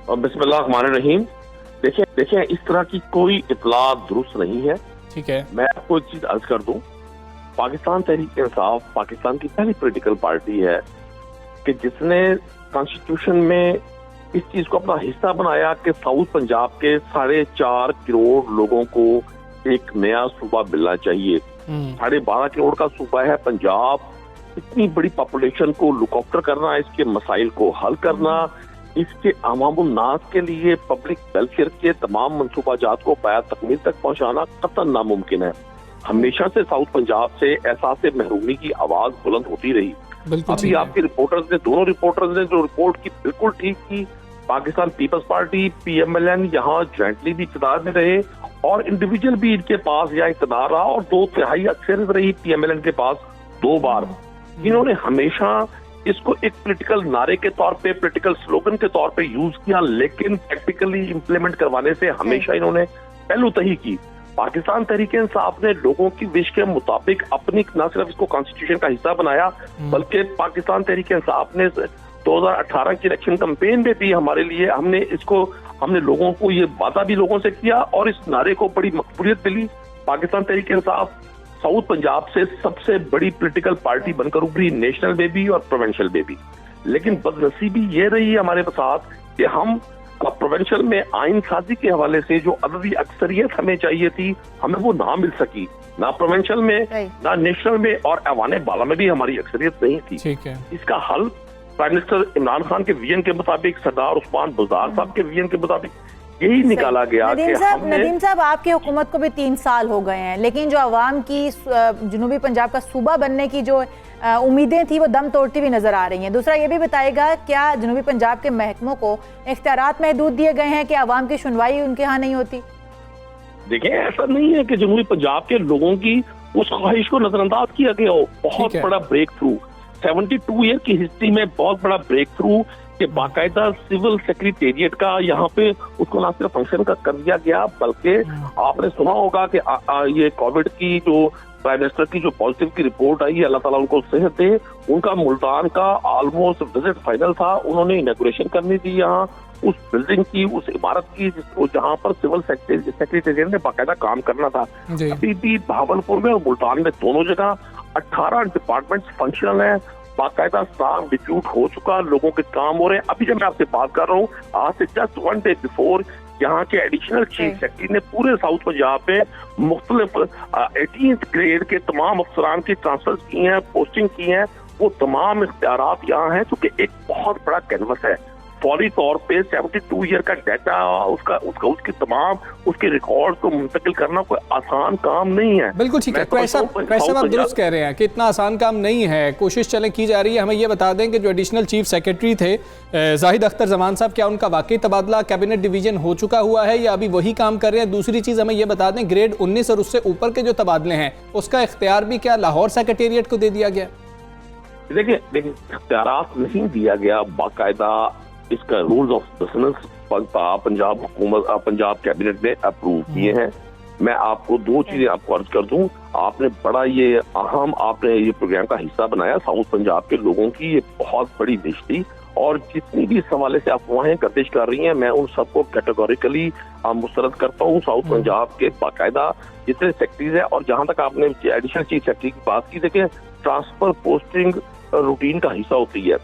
बिस्मिल्लाहिर्रहमानिर्रहीम। देखिए इस तरह की कोई इतला दुरुस्त नहीं है। ठीक है, मैं आपको एक चीज अर्ज कर दूं, पाकिस्तान तहरीक इंसाफ पाकिस्तान की पहली पॉलिटिकल पार्टी है कि जिसने कॉन्स्टिट्यूशन में इस चीज को अपना हिस्सा बनाया कि साउथ पंजाब के 4.5 करोड़ लोगों को एक नया सूबा मिलना चाहिए। 12.5 करोड़ का सूबा है पंजाब। इतनी बड़ी पॉपुलेशन को लुक आफ्टर करना, इसके मसाइल को हल करना, इसके अवामुल नास के लिए पब्लिक वेलफेयर के तमाम मनसूबाजात को पाया तकमील तक पहुंचाना कतई नामुमकिन है। हमेशा से साउथ पंजाब से एहसास महरूमी की आवाज बुलंद होती रही। अभी आपके रिपोर्टर्स ने, दोनों रिपोर्टर्स ने जो रिपोर्ट की बिल्कुल ठीक की। पाकिस्तान पीपल्स पार्टी PMLN यहाँ ज्वाइंटली भी इक़्तिदार में रहे और इंडिविजुअल भी इनके पास या इक़्तिदार रहा और 2/3 अक्सरियत रही PMLN के पास 2 बार। इन्होंने हमेशा इसको एक पॉलिटिकल नारे के तौर पे, पॉलिटिकल स्लोगन के तौर पे यूज किया, लेकिन प्रैक्टिकली इंप्लीमेंट करवाने से हमेशा इन्होंने पहलूतही की। पाकिस्तान तहरीक इंसाफ ने लोगों की विश के मुताबिक अपनी न सिर्फ इसको कॉन्स्टिट्यूशन का हिस्सा बनाया, बल्कि पाकिस्तान तहरीक इंसाफ ने 2018 की इलेक्शन कैंपेन में भी हमारे लिए हमने लोगों को ये वादा भी लोगों से किया और इस नारे को बड़ी मकबूलियत मिली। पाकिस्तान तहरीक इंसाफ साउथ पंजाब से सबसे बड़ी पॉलिटिकल पार्टी बनकर उभरी, नेशनल में भी और प्रोविंशियल में भी। लेकिन बदनसीबी ये रही हमारे साथ कि हम प्रोविंशियल में आइन साजी के हवाले से जो अददी अक्सरियत हमें चाहिए थी, हमें वो ना मिल सकी, ना प्रोविंशियल में ना नेशनल में, और ऐवान बाला में भी हमारी अक्सरियत नहीं थी। ठीक है, इसका हल प्राइम मिनिस्टर इमरान खान के विजन के मुताबिक, सरदार उस्मान बुज़दार साहब के विजन के मुताबिक यही निकाला गया। नदीम साहब, आपकी हुकूमत को भी 3 साल हो गए हैं, लेकिन जो अवाम की जनूबी पंजाब का सूबा बनने की जो उम्मीदें थी वो दम तोड़ती हुई नजर आ रही हैं। दूसरा ये भी बताएगा, क्या जनूबी पंजाब के महकमों को इख्तियारात महदूद दिए गए हैं कि अवाम की सुनवाई उनके यहाँ नहीं होती? देखिए, ऐसा नहीं है कि जनूबी पंजाब के लोगों की उस ख्वाहिश को नजरअंदाज किया गया हो। बहुत बड़ा ब्रेक थ्रू, 72 ईयर की हिस्ट्री में बहुत बड़ा ब्रेक थ्रू कि बाकायदा सिविल सेक्रेटेरिएट का यहाँ पे उसको ना सिर्फ फंक्शन का कर दिया गया, बल्कि आपने सुना होगा कि ये कोविड की जो प्राइम मिनिस्टर की जो पॉजिटिव की रिपोर्ट आई, अल्लाह ताला उनको सेहत दे, उनका मुल्तान का ऑलमोस्ट विजिट फाइनल था। उन्होंने इनॉग्रेशन करनी थी यहाँ उस बिल्डिंग की, उस इमारत की जहाँ पर सिविल सेक्रेटेरिएट ने बाकायदा काम करना था। अभी भी बहावलपुर में और मुल्तान में दोनों जगह 18 डिपार्टमेंट्स फंक्शनल है, बाकायदा स्टाफ डिप्यूट हो चुका, लोगों के काम हो रहे हैं। अभी जब मैं आपसे बात कर रहा हूँ, आज से जस्ट 1 डे बिफोर यहाँ के एडिशनल चीफ सेक्रेटरी ने पूरे साउथ पंजाब में मुख्तलिफ 18th ग्रेड के तमाम अफसरान की ट्रांसफर की हैं, पोस्टिंग की हैं। वो तमाम इख्तियारात यहाँ हैं, क्योंकि एक बहुत बड़ा कैनवस है। फौरी तौर पे 72 ईयर का डाटा, उसके तमाम उसके रिकॉर्ड को मुंतकिल करना कोई आसान काम नहीं है। बिल्कुल ठीक है, कैसा आप दुरुस्त कह रहे हैं कि इतना आसान काम नहीं है, कोशिश चलें की जा रही है। हमें ये बता दें कि जो एडिशनल चीफ सेक्रेटरी थे जाहिद अख्तर जमान साहब, क्या उनका वाकई तबादला कैबिनेट डिवीजन हो चुका हुआ है या अभी वही काम कर रहे हैं? दूसरी चीज़ हमें ये बता दें, ग्रेड 19 और उससे ऊपर के जो तबादले हैं उसका इख्तियार भी क्या लाहौर सेक्रेटेरिएट को दे दिया गया? देखिए इख्तियारात नहीं दिया गया, बाकायदा इसका रूल्स ऑफ बिजनेस पंजाब हुकूमत, पंजाब कैबिनेट ने अप्रूव किए हैं। मैं आपको 2 चीजें आपको अर्ज कर दूं, आपने बड़ा ये अहम आपने ये प्रोग्राम का हिस्सा बनाया। साउथ पंजाब के लोगों की ये बहुत बड़ी विश थी, और जितनी भी इस हवाले से अफवाहें गर्दिश कर रही हैं, मैं उन सबको कैटेगोरिकली मुस्तरद करता हूँ। साउथ पंजाब के बाकायदा जितने सेक्रेटरीज है, और जहां तक आपने एडिशनल चीफ सेक्रेटरी की बात की, देखिए ट्रांसफर पोस्टिंग रूटीन का हिस्सा होती है।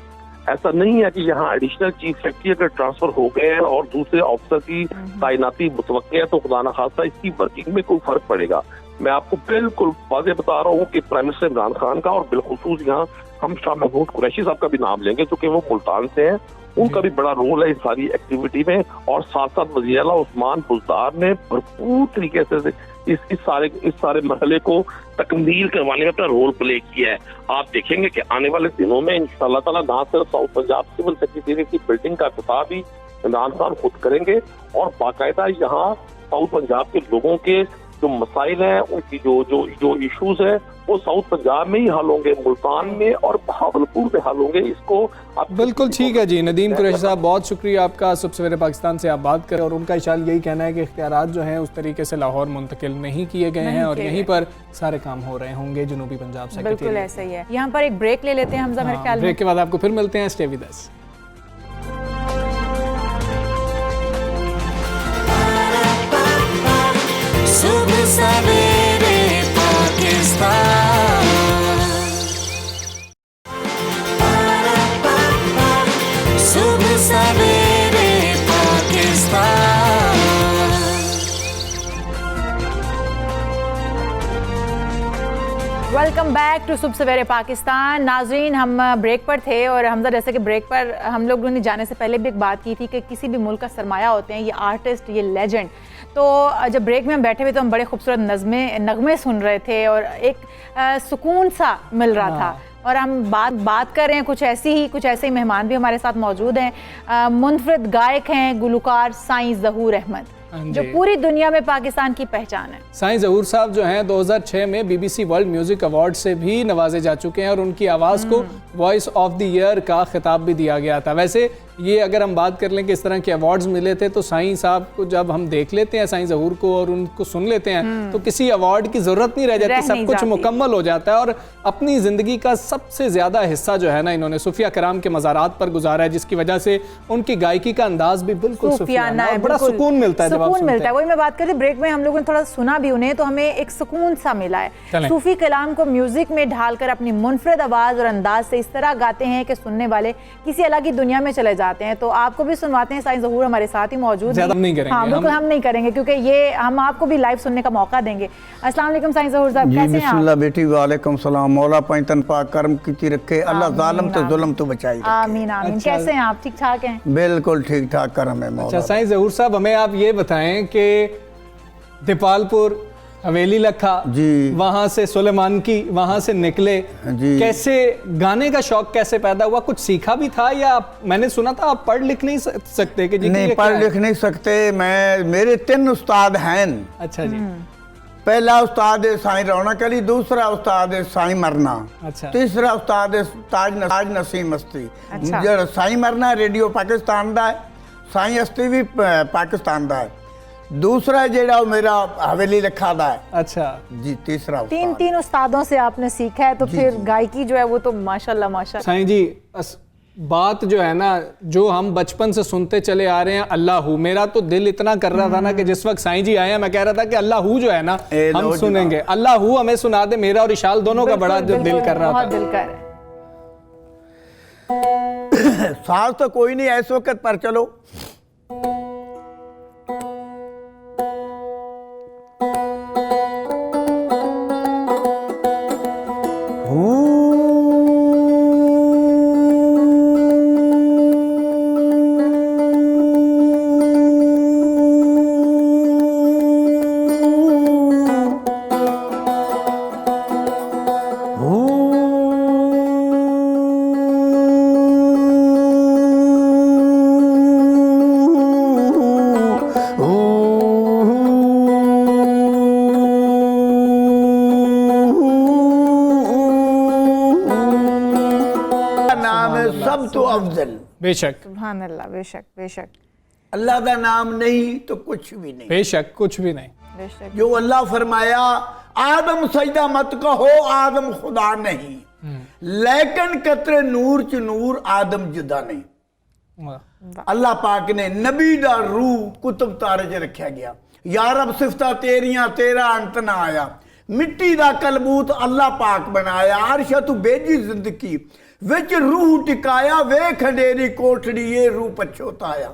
ऐसा नहीं है कि यहाँ एडिशनल चीफ सेक्रेटरी अगर ट्रांसफर हो गए हैं और दूसरे ऑफिसर की तैनाती मुतवक्किल है तो खुदा न खास्ता इसकी वर्किंग में कोई फर्क पड़ेगा। मैं आपको बिल्कुल वाज़ेह बता रहा हूँ कि प्राइम मिनिस्टर इमरान खान का और बिलखुसूस यहाँ हम शाह महमूद कुरैशी साहब का भी नाम लेंगे क्योंकि वो मुल्तान से हैं, उनका भी बड़ा रोल है इस सारी एक्टिविटी में। और साथ साथ वज़ीर आला उस्मान बुज़दार ने भरपूर तरीके से इस सारे मरहले को तकमील करवाने में अपना रोल प्ले किया है। आप देखेंगे कि आने वाले दिनों में इंशाअल्लाह ताला ना सिर्फ साउथ पंजाब सिविल सेक्रेटेरिएट की बिल्डिंग का इफ्तिताह भी इमरान खान खुद करेंगे और बाकायदा यहाँ साउथ पंजाब के लोगों के जो मसाइल हैं, उनकी जो इश्यूज है वो साउथ पंजाब में ही हल होंगे, मुल्तान में और बहावलपुर में हल होंगे। इसको आप बिल्कुल ठीक है जी। नदीम कुरैशी साहब, बहुत शुक्रिया आपका। सुबह सवेरे पाकिस्तान से आप बात करें और उनका इशाल यही कहना है कि इख्तियारात जो हैं उस तरीके से लाहौर मुंतकिल नहीं किए गए हैं और यहीं पर सारे काम हो रहे होंगे जनूबी पंजाब से। बिल्कुल ऐसा ही है। यहाँ पर एक ब्रेक ले लेते हैं हमजा, मेरे ख्याल में ब्रेक के बाद आपको फिर मिलते हैं। Stay with us. सुबह सवेरे पाकिस्तान, सुबह सवेरे पाकिस्तान। वेलकम बैक टू सुबह सवेरे पाकिस्तान। नाजरीन, हम ब्रेक पर थे और हमजा जैसे कि ब्रेक पर हम लोगों ने जाने से पहले भी एक बात की थी कि किसी भी मुल्क का सरमाया होते हैं ये आर्टिस्ट, ये लेजेंड। तो जब ब्रेक में हम बैठे हुए तो हम बड़े खूबसूरत नगमे सुन रहे थे और एक सुकून सा मिल रहा था। और हम बात कर रहे हैं कुछ ऐसे ही मेहमान भी हमारे साथ मौजूद हैं। मुनफरिद गायक हैं गुलकार साईं ज़हूर अहमद, जो पूरी दुनिया में पाकिस्तान की पहचान है। साईं ज़हूर साहब जो हैं 2006 में BBC वर्ल्ड म्यूजिक अवार्ड से भी नवाजे जा चुके हैं और उनकी आवाज़ को वॉइस ऑफ द ईयर का खिताब भी दिया गया था। वैसे ये अगर हम बात कर लें कि इस तरह के अवार्ड्स मिले थे तो साईं साहब को जब हम देख लेते हैं, साईं ज़हूर को, और उनको सुन लेते हैं तो किसी अवार्ड की ज़रूरत नहीं रह जाती, सब कुछ मुकम्मल हो जाता है। और अपनी ज़िंदगी का सबसे ज़्यादा हिस्सा जो है ना इन्होंने सूफिया कराम के मज़ारात पर गुजारा है, जिसकी वजह से उनकी गायकी का अंदाज भी बिल्कुल सूफियाना है, बड़ा सुकून मिलता है। सुकून मिलता है, वही मैं बात कर रही। ब्रेक में हम लोगों ने थोड़ा सुना भी उन्हें तो हमें एक सुकून सा मिला है। सूफी कलाम को म्यूजिक में ढालकर अपनी मुनफरिद आवाज़ और अंदाज से इस तरह गाते हैं कि सुनने वाले किसी अलग ही दुनिया में चले जाते हैं। तो आपको भी सुनवाते हैं। साईं ज़हूर हमारे साथ ही मौजूद हैं। हाँ बिल्कुल, हम नहीं करेंगे क्योंकि ये हम आपको भी लाइव सुनने का मौका देंगे। अस्सलाम वालेकुम साईं ज़हूर साहब, कैसे हैं आप? बेटी वालेकुम सलाम। मौला पैतन पाक करम की रखे, अल्लाह जालिम तो जुल्म तो बचाई। आमीन आमीन। कैसे हैं आप? ठीक ठाक हैं? बिल्कुल ठीक ठाक करम है मौला। अच्छा साईं ज़हूर साहब, हमें आप ये बताएं कि दीपालपुर, हवेली लखा जी, वहाँ से सुलेमान की, वहाँ से निकले जी, कैसे गाने का शौक कैसे पैदा हुआ? कुछ सीखा भी था या मैंने सुना था आप पढ़ लिख नहीं सकते? कि जी नहीं, पढ़ लिख नहीं सकते। मेरे 3 उस्ताद हैं। अच्छा जी। पहला उस्ताद है साईं रौनक अली, दूसरा उस्ताद है साईं मरना, अच्छा, तीसरा उस्ताद है ताज नसीम अस्ती। जो साईं मरना रेडियो पाकिस्तान दा है, साईं अस्ती भी पाकिस्तान दा है, दूसरा जेड़ा मेरा हवेली लखा दा है। अच्छा जी, तीसरा तीन उस्तादों से आपने सीखा है तो फिर गायकी जो है वो तो माशाल्लाह माशाल्लाह। साईं जी, बात जो है ना, जो हम बचपन से सुनते चले आ रहे हैं अल्लाहू, मेरा तो दिल इतना कर रहा था ना कि जिस वक्त साईं जी आए हैं मैं कह रहा था कि अल्लाहू जो है ना हम सुनेंगे, अल्लाहू हमें सुना दे। मेरा और इशाल दोनों का बड़ा दिल कर रहा था। दिल कर साज तो कोई नहीं इस वक्त पर चलो। बेशक, सुभान अल्लाह, बेशक बेशक। अल्लाह का नाम नहीं तो कुछ भी नहीं। बेशक, कुछ भी नहीं। बेशक। जो अल्लाह फरमाया आदम सजदा मत कहो, आदम खुदा नहीं, लेकिन कतरे नूर च नूर आदम जुदा नहीं। अल्लाह पाक ने नबी दा रूह कुतुब तारे च रखा गया। या रब सिफता तेरियां, तेरा अंत ना आया। मिट्टी दा कलबूत अल्लाह पाक बनाया। अर्शा तू बेजी जिंदगी विच रूह टिकाया, वे खंडेरी कोठड़ी ये रूह पछोताया।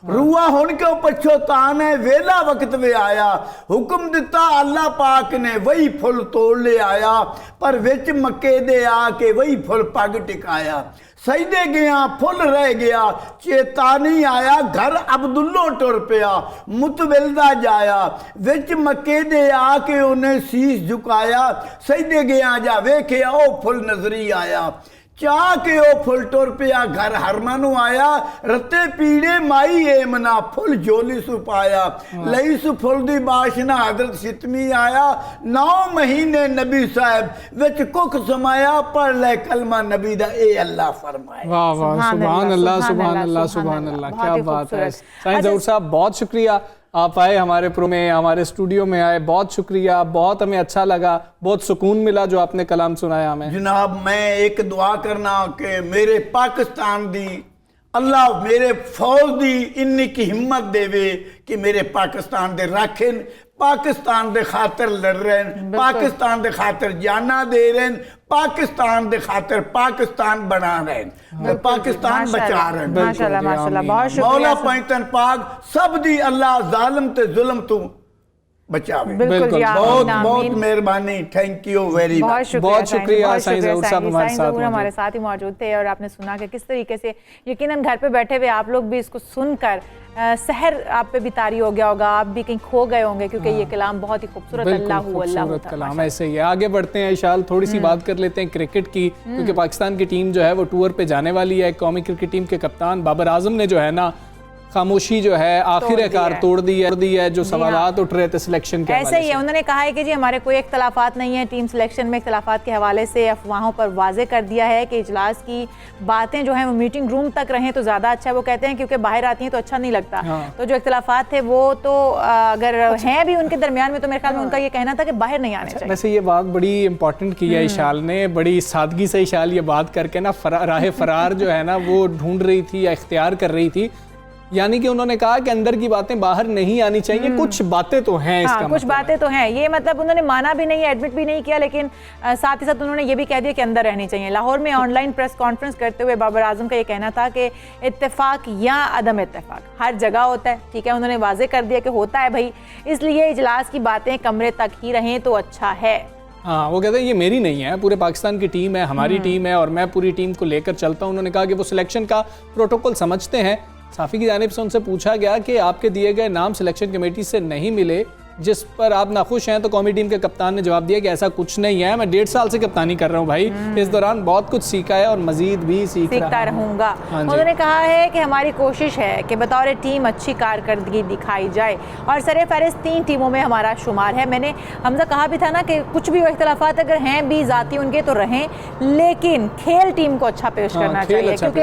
रूआ हुण क्यों पछोतान है, वेला वक्त वे आया, हुक्म दिता अल्लाह पाक ने वही फुल तोड़ ले आया, पर विच मक्के दे आके वही फुल पग टिकाया, सजदे गया फुल रह गया, चेता नहीं आया, घर अब्दुल्लो टुर पिया, मुतविलदा जाया, विच मक्के दे आके उन्हें शीश झुकाया, सजदे गया जा वेखिया ओ फुल नजरी आया, चाह के ओ फुल टुर पिया घर हरमनु आया, रते पीड़े माई एमना फुल झोली सुपाया, लई सु फुल दी बाशना हजरत सितमी आया, 9 महीने नबी साहब विच कुख समाया, पढ़ ले कलमा नबी दा ए अल्लाह फरमाए। वाह वाह, सुभान अल्लाह सुभान अल्लाह सुभान अल्लाह, क्या बात है। साईं ज़हूर साहब बहुत शुक्रिया, आप आए हमारे प्रो में, हमारे स्टूडियो में आए, बहुत शुक्रिया, बहुत हमें अच्छा लगा, बहुत सुकून मिला जो आपने कलाम सुनाया हमें। जनाब मैं एक दुआ करना कि मेरे पाकिस्तान दी अल्लाह मेरे फौज दी इन्नी की हिम्मत देवे कि मेरे पाकिस्तान दे राखें, पाकिस्तान दे खातर लड़ रहे हैं, पाकिस्तान दे खातर जाना दे रहे हैं, पाकिस्तान दे खातर पाकिस्तान बना रहे हैं, पाकिस्तान बचा रहे हैं। माशाल्लाह माशाल्लाह, बहुत शुक्रिया। मौला पैंतन पाक सब दी अल्लाह जालिम ते जुल्म तू बचावे। बिल्कुल, बहुत बहुत मेहरबानी, थैंक यू वेरी मच। बहुत शुक्रिया साईं ज़हूर साहब हमारे साथ ही मौजूद थे और आपने सुना कि किस तरीके से यकीनन घर पे बैठे हुए आप लोग भी इसको सुनकर सहर आप पे भी तारी हो गया होगा, आप भी कहीं खो गए होंगे, क्योंकि ये कलाम बहुत ही खूबसूरत अल्लाह कलाम ऐसे ही है। आगे बढ़ते हैं इशाल, थोड़ी सी बात कर लेते हैं क्रिकेट की, क्योंकि पाकिस्तान की टीम जो है वो टूर पे जाने वाली है। कौमी क्रिकेट टीम के कप्तान बाबर आजम ने जो है ना खामोशी जो है आखिरकार तोड़ दी है, जो सवालात उठ रहे थे सिलेक्शन के ऐसे ही है। उन्होंने कहा है कि जी हमारे कोई इख्तलाफात नहीं है, टीम सिलेक्शन में इख्तलाफात के हवाले से अफवाहों पर वाजे कर दिया है कि इजलास की बातें जो हैं वो मीटिंग रूम तक रहें तो ज़्यादा अच्छा है। वो कहते हैं क्योंकि बाहर आती हैं तो अच्छा नहीं लगता। तो जो इख्तलाफात थे वो तो अगर हैं भी उनके दरमियान में, तो मेरे ख्याल में उनका ये कहना था कि बाहर नहीं आने चाहिए। वैसे ये बात बड़ी इंपॉर्टेंट की है इशाल ने, बड़ी सादगी से इशाल ये बात करके ना राह फरार जो है ना वो ढूंढ रही थी या इख्तियार कर रही थी, यानी कि उन्होंने कहा कि अंदर की बातें बाहर नहीं आनी चाहिए, कुछ बातें तो हैं इसका कुछ मतलब बातें तो हैं। ये मतलब उन्होंने माना भी नहीं, एडमिट भी नहीं किया, लेकिन साथ ही साथ उन्होंने ये भी कह दिया कि अंदर रहनी चाहिए। लाहौर में ऑनलाइन प्रेस कॉन्फ्रेंस करते हुए बाबर आजम का ये कहना था कि इत्तेफाक या अदम इत्तेफाक हर जगह होता है, ठीक है। उन्होंने वाजे कर दिया कि होता है भाई, इसलिए इजलास की बातें कमरे तक ही रहें तो अच्छा है। हाँ, वो कहते हैं ये मेरी नहीं है, पूरे पाकिस्तान की टीम है, हमारी टीम है और मैं पूरी टीम को लेकर चलता हूँ। उन्होंने कहा कि वो सिलेक्शन का प्रोटोकॉल समझते हैं। साफ़ी की जानिब से उनसे पूछा गया कि आपके दिए गए नाम सिलेक्शन कमेटी से नहीं मिले, जिस पर आप नाखुश हैं, तो कौमी टीम के कप्तान ने जवाब दिया कि ऐसा कुछ नहीं है, मैं 1.5 साल से कप्तानी कर रहा हूं भाई, इस दौरान बहुत कुछ सीखा है और मजीद भी सीखता रहूंगा। उन्होंने कहा है कि हमारी कोशिश है कि बतौर टीम अच्छी कारकर्दगी दिखाई जाए और सरे फहरिस्त 3 टीमों में हमारा शुमार है। मैंने हमजा कहा भी था ना कि कुछ भी इख्तलाफात अगर हैं भी ज़ाती उनके तो रहें, लेकिन खेल टीम को अच्छा पेश करना चाहिए, क्योंकि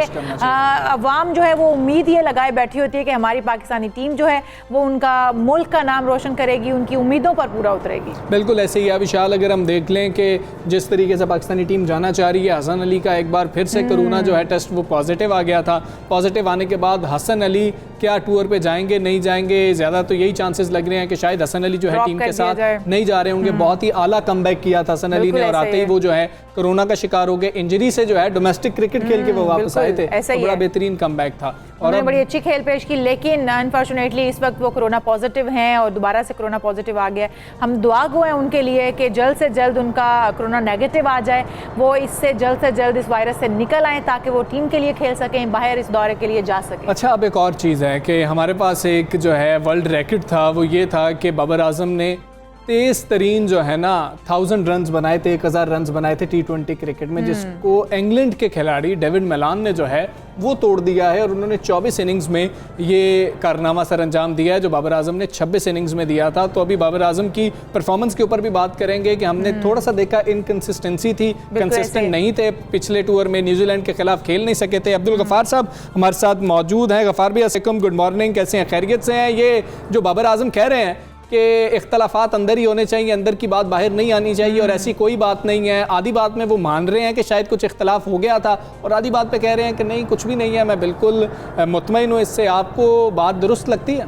अवाम जो है वो उम्मीद ये लगाए बैठी होती है कि हमारी पाकिस्तानी टीम जो है वो उनका मुल्क का नाम रोशन करेगी, उनकी उम्मीदों पर पूरा उतरेगी। बिल्कुल ऐसे ही है विशाल। अगर हम देख लें कि जिस तरीके से पाकिस्तानी टीम जाना चाह रही है, हसन अली का एक बार फिर से कोरोना जो है टेस्ट वो पॉजिटिव आ गया था। पॉजिटिव आने के बाद हसन अली क्या टूर पे जाएंगे नहीं जाएंगे, ज़्यादा तो यही चांसेस लग रहे हैं कि शायद हसन अली जो है टीम के साथ नहीं जा रहे होंगे। बहुत ही आला कमबैक किया था हसन अली ने और आते ही वो जो है कोरोना का शिकार हो गए, इंजरी से जो है डोमेस्टिक क्रिकेट खेल के वो वापस आए थे, तो बड़ा बेहतरीन कमबैक था और बड़ी अच्छी खेल पेश की। लेकिन अनफॉर्चुनेटली इस वक्त वो कोरोना पॉजिटिव हैं और दोबारा से कोरोना पॉजिटिव आ गया। हम दुआ गो हैं उनके लिए कि जल्द से जल्द उनका कोरोना नेगेटिव आ जाए, वो इससे जल्द इस वायरस से निकल आए ताकि वो टीम के लिए खेल सकें, बाहर इस दौरे के लिए जा सकें। अच्छा, अब एक और चीज़ है कि हमारे पास एक जो है वर्ल्ड रिकॉर्ड था, वो ये था कि बाबर आजम ने तेज़ तरीन जो है ना 1000 रन्स बनाए थे, 1000 रन्स बनाए थे T20 क्रिकेट में, जिसको इंग्लैंड के खिलाड़ी डेविड मेलान ने जो है वो तोड़ दिया है और उन्होंने 24 इनिंग्स में ये कारनामा सर अंजाम दिया है जो बाबर आजम ने 26 इनिंग्स में दिया था। तो अभी बाबर आजम की परफॉर्मेंस के ऊपर भी बात करेंगे कि हमने थोड़ा सा देखा इनकंसिस्टेंसी थी, कंसिस्टेंट नहीं थे, पिछले टूर में न्यूजीलैंड के खिलाफ खेल नहीं सके थे। अब्दुल गफ़ार साहब हमारे साथ मौजूद हैं। गफ़ार भी अस्सलाम, गुड मॉर्निंग, कैसे हैं, खैरियत से हैं? ये जो बाबर आजम कह रहे हैं कि इख्तलाफात अंदर ही होने चाहिए, अंदर की बात बाहर नहीं आनी चाहिए, और ऐसी कोई बात नहीं है। आधी बात में वो मान रहे हैं कि शायद कुछ इख्तलाफ हो गया था और आधी बात पे कह रहे हैं कि नहीं कुछ भी नहीं है, मैं बिल्कुल मुतमईन हूँ इससे। आपको बात दुरुस्त लगती है?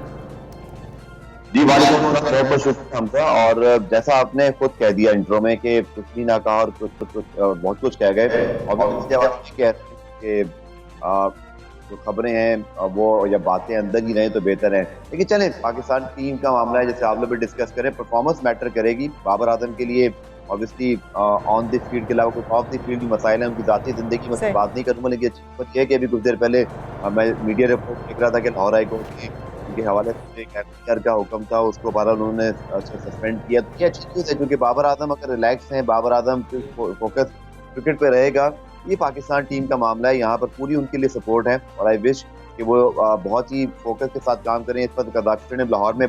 जी वालेकुम शुक्रिया। और जैसा आपने खुद कह दिया इंट्रो में कि कुछ भी ना कहा और कुछ बहुत कुछ कह गए, और जो खबरें हैं वो या बातें अंदर ही रहें तो बेहतर है। लेकिन चलें, पाकिस्तान टीम का मामला है, जैसे आप लोग भी डिस्कस करें, परफॉर्मेंस मैटर करेगी। बाबर आजम के लिए ऑब्वियसली ऑन द फील्ड के अलावा कुछ ऑफ द फील्ड भी मसाइल हैं, उनकी ज़ाती ज़िंदगी में बात नहीं करूँगा, लेकिन अच्छी बात यह है कि अभी कुछ देर पहले मैं मीडिया रिपोर्ट देख रहा था कि लाहौर हाई कोर्ट ने उनके हवाले से एक एफआईआर का हुक्म था, उसको बहरहाल उन्होंने सस्पेंड किया। तो क्या अच्छी चीज़ है, क्योंकि बाबर आजम अगर रिलैक्स हैं, बाबर आजम फोकस क्रिकेट पे रहेगा। ये पाकिस्तान टीम का मामला है, यहाँ पर पूरी उनके लिए सपोर्ट है और आई विश कि वो बहुत ही फोकस के साथ काम करें। इस पर कजाकिस्तान ने लाहौर में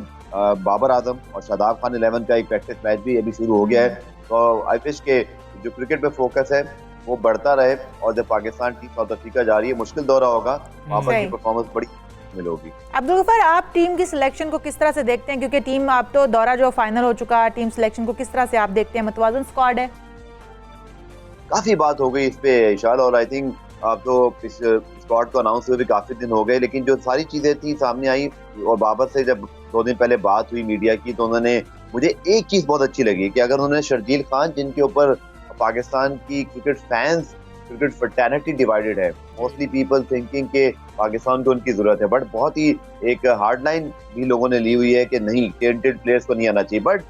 बाबर आजम और शादाब खान 11 का एक प्रैक्टिस मैच भी अभी शुरू हो गया है। तो आई विश के जो क्रिकेट पे फोकस है वो बढ़ता रहे और जब पाकिस्तान टीम साउथ अफ्रीका जा रही है, मुश्किल दौरा होगा, वहाँ पर की परफॉर्मेंस बड़ी मिलेगी। अब्दुल गफ्फार, आप टीम की सिलेक्शन को किस तरह से देखते हैं, क्योंकि टीम आप तो दौरा जो फाइनल हो चुका, टीम सिलेक्शन को किस तरह से आप देखते हैं? मुतवाज़न स्क्वाड है, काफी बात हो गई इस पे इशाल, और आई थिंक अब तो इस स्क्वाड को अनाउंस हुए भी काफी दिन हो गए, लेकिन जो सारी चीजें थी सामने आई और बाबर से जब 2 दिन पहले बात हुई मीडिया की, तो उन्होंने, मुझे एक चीज बहुत अच्छी लगी कि अगर उन्होंने शर्जील खान, जिनके ऊपर पाकिस्तान की क्रिकेट फैंस, क्रिकेट फर्टैनिटी डिवाइडेड है, मोस्टली पीपल थिंकिंग के पाकिस्तान को उनकी जरूरत है, बट बहुत ही एक हार्ड लाइन भी लोगों ने ली हुई है कि नहीं, टैलेंटेड प्लेयर्स को नहीं आना चाहिए। बट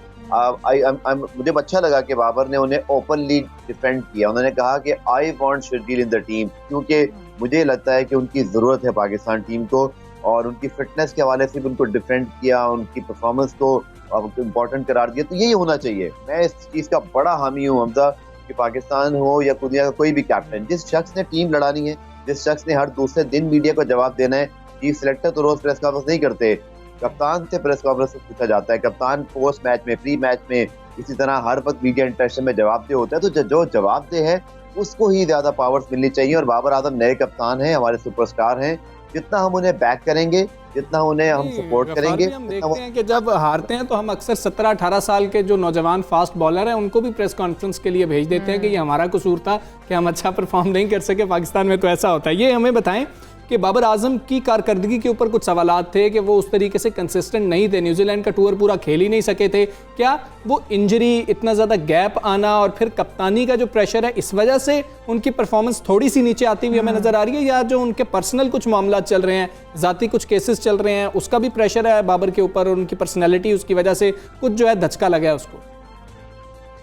मुझे अच्छा लगा कि बाबर ने उन्हें ओपनली डिफेंड किया। उन्होंने कहा कि I want Sharjeel in the team, क्योंकि मुझे लगता है कि उनकी ज़रूरत है पाकिस्तान टीम को, और उनकी फिटनेस के हवाले से भी उनको डिफेंड किया, उनकी परफॉर्मेंस को इम्पोर्टेंट करार दिया। तो यही होना चाहिए। मैं इस चीज़ का बड़ा हामी हूँ हमजा, कि पाकिस्तान हो या दुनिया का कोई भी कैप्टन, जिस शख्स ने टीम लड़ानी है, जिस शख्स ने हर दूसरे दिन मीडिया को जवाब देना है, चीफ सिलेक्टर तो रोज प्रेस कॉन्फ्रेंस नहीं करते, कप्तान से प्रेस कॉन्फ्रेंस पूछा जाता है, कप्तान पोस्ट मैच में, प्री मैच में, इसी तरह हर वक्त मीडिया इंटरेक्शन में जवाब दे होता है। तो जो जवाब दे है उसको ही ज्यादा पावर्स मिलनी चाहिए। और बाबर आजम नए कप्तान हैं, हमारे सुपरस्टार हैं, जितना हम उन्हें बैक करेंगे, जितना उन्हें हम सपोर्ट करेंगे, हम देखते हैं कि जब हारते हैं तो हम अक्सर 17-18 साल के जो नौजवान फास्ट बॉलर हैं उनको भी प्रेस कॉन्फ्रेंस के लिए भेज देते हैं कि ये हमारा कसूर था कि हम अच्छा परफॉर्म नहीं कर सके। पाकिस्तान में तो ऐसा होता है। ये हमें बताएं कि बाबर आजम की कारकर्दगी के ऊपर कुछ सवालात थे कि वो उस तरीके से कंसिस्टेंट नहीं थे, न्यूजीलैंड का टूर पूरा खेल ही नहीं सके थे। क्या वो इंजरी, इतना ज़्यादा गैप आना और फिर कप्तानी का जो प्रेशर है, इस वजह से उनकी परफॉर्मेंस थोड़ी सी नीचे आती हुई हमें नज़र आ रही है, या जो उनके पर्सनल कुछ मामला चल रहे हैं, ज़ाती कुछ केसेस चल रहे हैं, उसका भी प्रेशर है बाबर के ऊपर और उनकी पर्सनैलिटी, उसकी वजह से कुछ जो है धचका लगा है उसको?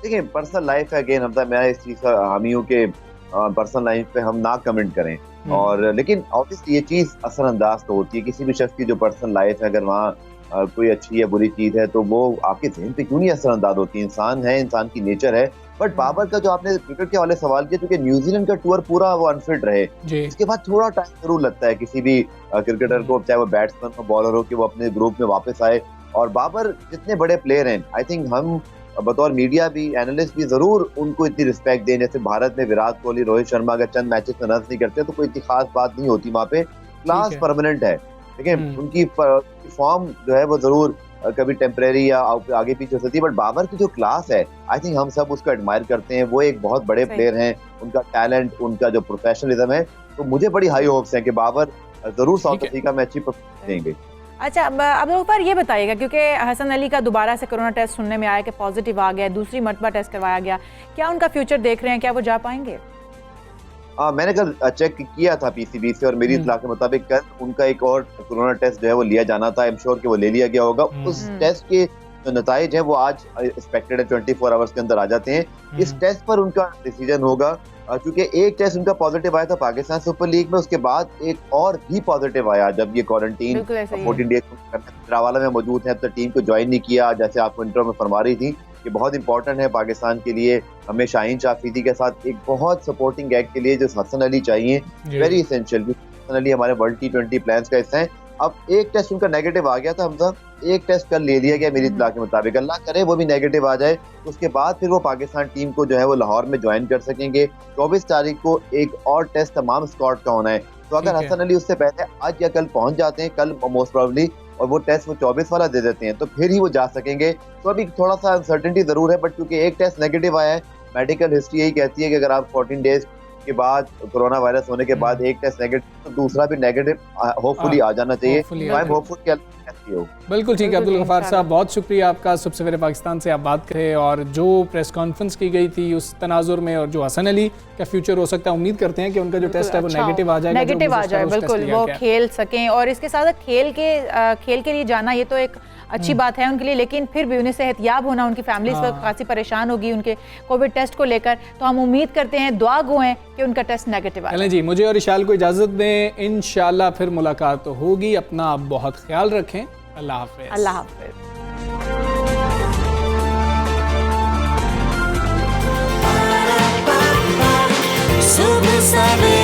देखिए, पर्सनल लाइफ है, अगेन हमजा, मैं इस चीज़ का हामी हूँ कि पर्सनल लाइफ पे हम ना कमेंट करें, और लेकिन ऑब्वियसली ये चीज़ असरअंदाज तो होती है। किसी भी शख्स की जो पर्सनल लाइफ है, अगर वहाँ कोई अच्छी या बुरी चीज़ है तो वो आपके जहन पे क्यों नहीं असरअंदाज होती है? इंसान है, इंसान की नेचर है। बट बाबर का जो आपने क्रिकेट के वाले सवाल किया, क्योंकि न्यूजीलैंड का टूर पूरा वो अनफिट रहे, इसके बाद थोड़ा टाइम जरूर लगता है किसी भी क्रिकेटर को, चाहे वो बैट्समैन हो, बॉलर हो, कि वो अपने ग्रुप में वापस आए। और बाबर जितने बड़े प्लेयर हैं, आई थिंक हम बतौर मीडिया भी, एनालिस्ट भी जरूर उनको इतनी रिस्पेक्ट दें। जैसे भारत में विराट कोहली, रोहित शर्मा अगर चंद मैचेस में रन नहीं करते तो कोई इतनी खास बात नहीं होती, वहाँ पे क्लास परमानेंट है। लेकिन उनकी फॉर्म जो है वो जरूर कभी टेम्परेरी या आगे पीछे हो सकती है, बट बाबर की जो क्लास है, आई थिंक हम सब उसको एडमायर करते हैं। वो एक बहुत बड़े प्लेयर हैं, उनका टैलेंट, उनका जो प्रोफेशनलिज्म है, तो मुझे बड़ी हाई होप्स हैं कि बाबर जरूर साउथ अफ्रीका में अच्छी परफॉर्मेंस देंगे। अच्छा, अब्दुल गफ्फार ये बताइएगा, क्योंकि हसन अली का दोबारा से कोरोना टेस्ट सुनने में आया कि पॉजिटिव आ गया, दूसरी मरतबा टेस्ट करवाया गया, क्या उनका फ्यूचर देख रहे हैं, क्या वो जा पाएंगे? मैंने कल चेक किया था पीसीबी से, और मेरी इत्तला के मुताबिक कल उनका एक और कोरोना टेस्ट जो है वो लिया जाना था। आई एम श्योर कि वो ले लिया गया होगा। उस टेस्ट के जो नताइज है वो आज एक्सपेक्टेड है 24 आवर्स के अंदर आ जाते हैं। इस टेस्ट पर उनका डिसीजन होगा, क्योंकि एक टेस्ट उनका पॉजिटिव आया था पाकिस्तान सुपर लीग में, उसके बाद एक और भी पॉजिटिव आया जब ये क्वारंटीन 14 डेज रावाला में मौजूद है, तो टीम को ज्वाइन नहीं किया। जैसे आपको इंटरव्यू में फरमा रही थी कि बहुत इंपॉर्टेंट है पाकिस्तान के लिए, हमें शाहीन शाफिदी के साथ एक बहुत सपोर्टिंग एक्ट के लिए जो हसन अली चाहिए, वेरी इसेंशियल। हसन अली हमारे वर्ल्ड T20 प्लान्स का हिस्सा है। अब एक टेस्ट उनका नेगेटिव आ गया था हमजा, एक टेस्ट कल ले लिया गया मेरी इत्तला के मुताबिक, अल्लाह करे वो भी नेगेटिव आ जाए, तो उसके बाद फिर वो पाकिस्तान टीम को जो है वो लाहौर में ज्वाइन कर सकेंगे। 24 तारीख को एक और टेस्ट तमाम स्क्वाड का होना है, तो अगर हसन अली उससे पहले आज या कल पहुंच जाते हैं, कल मोस्ट प्रोबेबली, और वो टेस्ट वो 24 वाला दे देते हैं, तो फिर ही वो जा सकेंगे। तो अभी थोड़ा सा अनसर्टेनिटी जरूर है, बट क्योंकि एक टेस्ट नेगेटिव आया है, मेडिकल हिस्ट्री यही कहती है कि अगर आप 14 डेज के बाद कोरोना वायरस होने के बाद एक टेस्ट नेगेटिव, तो दूसरा भी नेगेटिव होपफुली आ जाना चाहिए। आई एम होपफुल कि ऐसी हो। बिल्कुल ठीक है अब्दुल गफ्फार साहब, बहुत शुक्रिया आपका। सुबह सवेरे पाकिस्तान से आप बात करें और जो प्रेस कॉन्फ्रेंस की गई थी उस तनाजुर में, और जो हसन अली का फ्यूचर हो सकता है, उम्मीद करते हैं कि उनका जो टेस्ट है वो नेगेटिव आ जाएगा, नेगेटिव आ जाए, बिल्कुल वो खेल सकें। और इसके साथ खेल के लिए जाना ये तो एक अच्छी बात है उनके लिए, लेकिन फिर भी उन्हें सेहतयाब होना, उनकी फैमिली इस वक्त खासी परेशान होगी उनके कोविड टेस्ट को लेकर। तो हम उम्मीद करते हैं, दुआ गो हैं कि उनका टेस्ट नेगेटिव आए। चलें जी, मुझे और इशाल को इजाज़त दें, इंशाल्लाह फिर मुलाकात तो होगी। अपना आप बहुत ख्याल रखें। अल्लाह हाफ़िज़। अल्लाह हाफ़िज़। सुबह सवेरे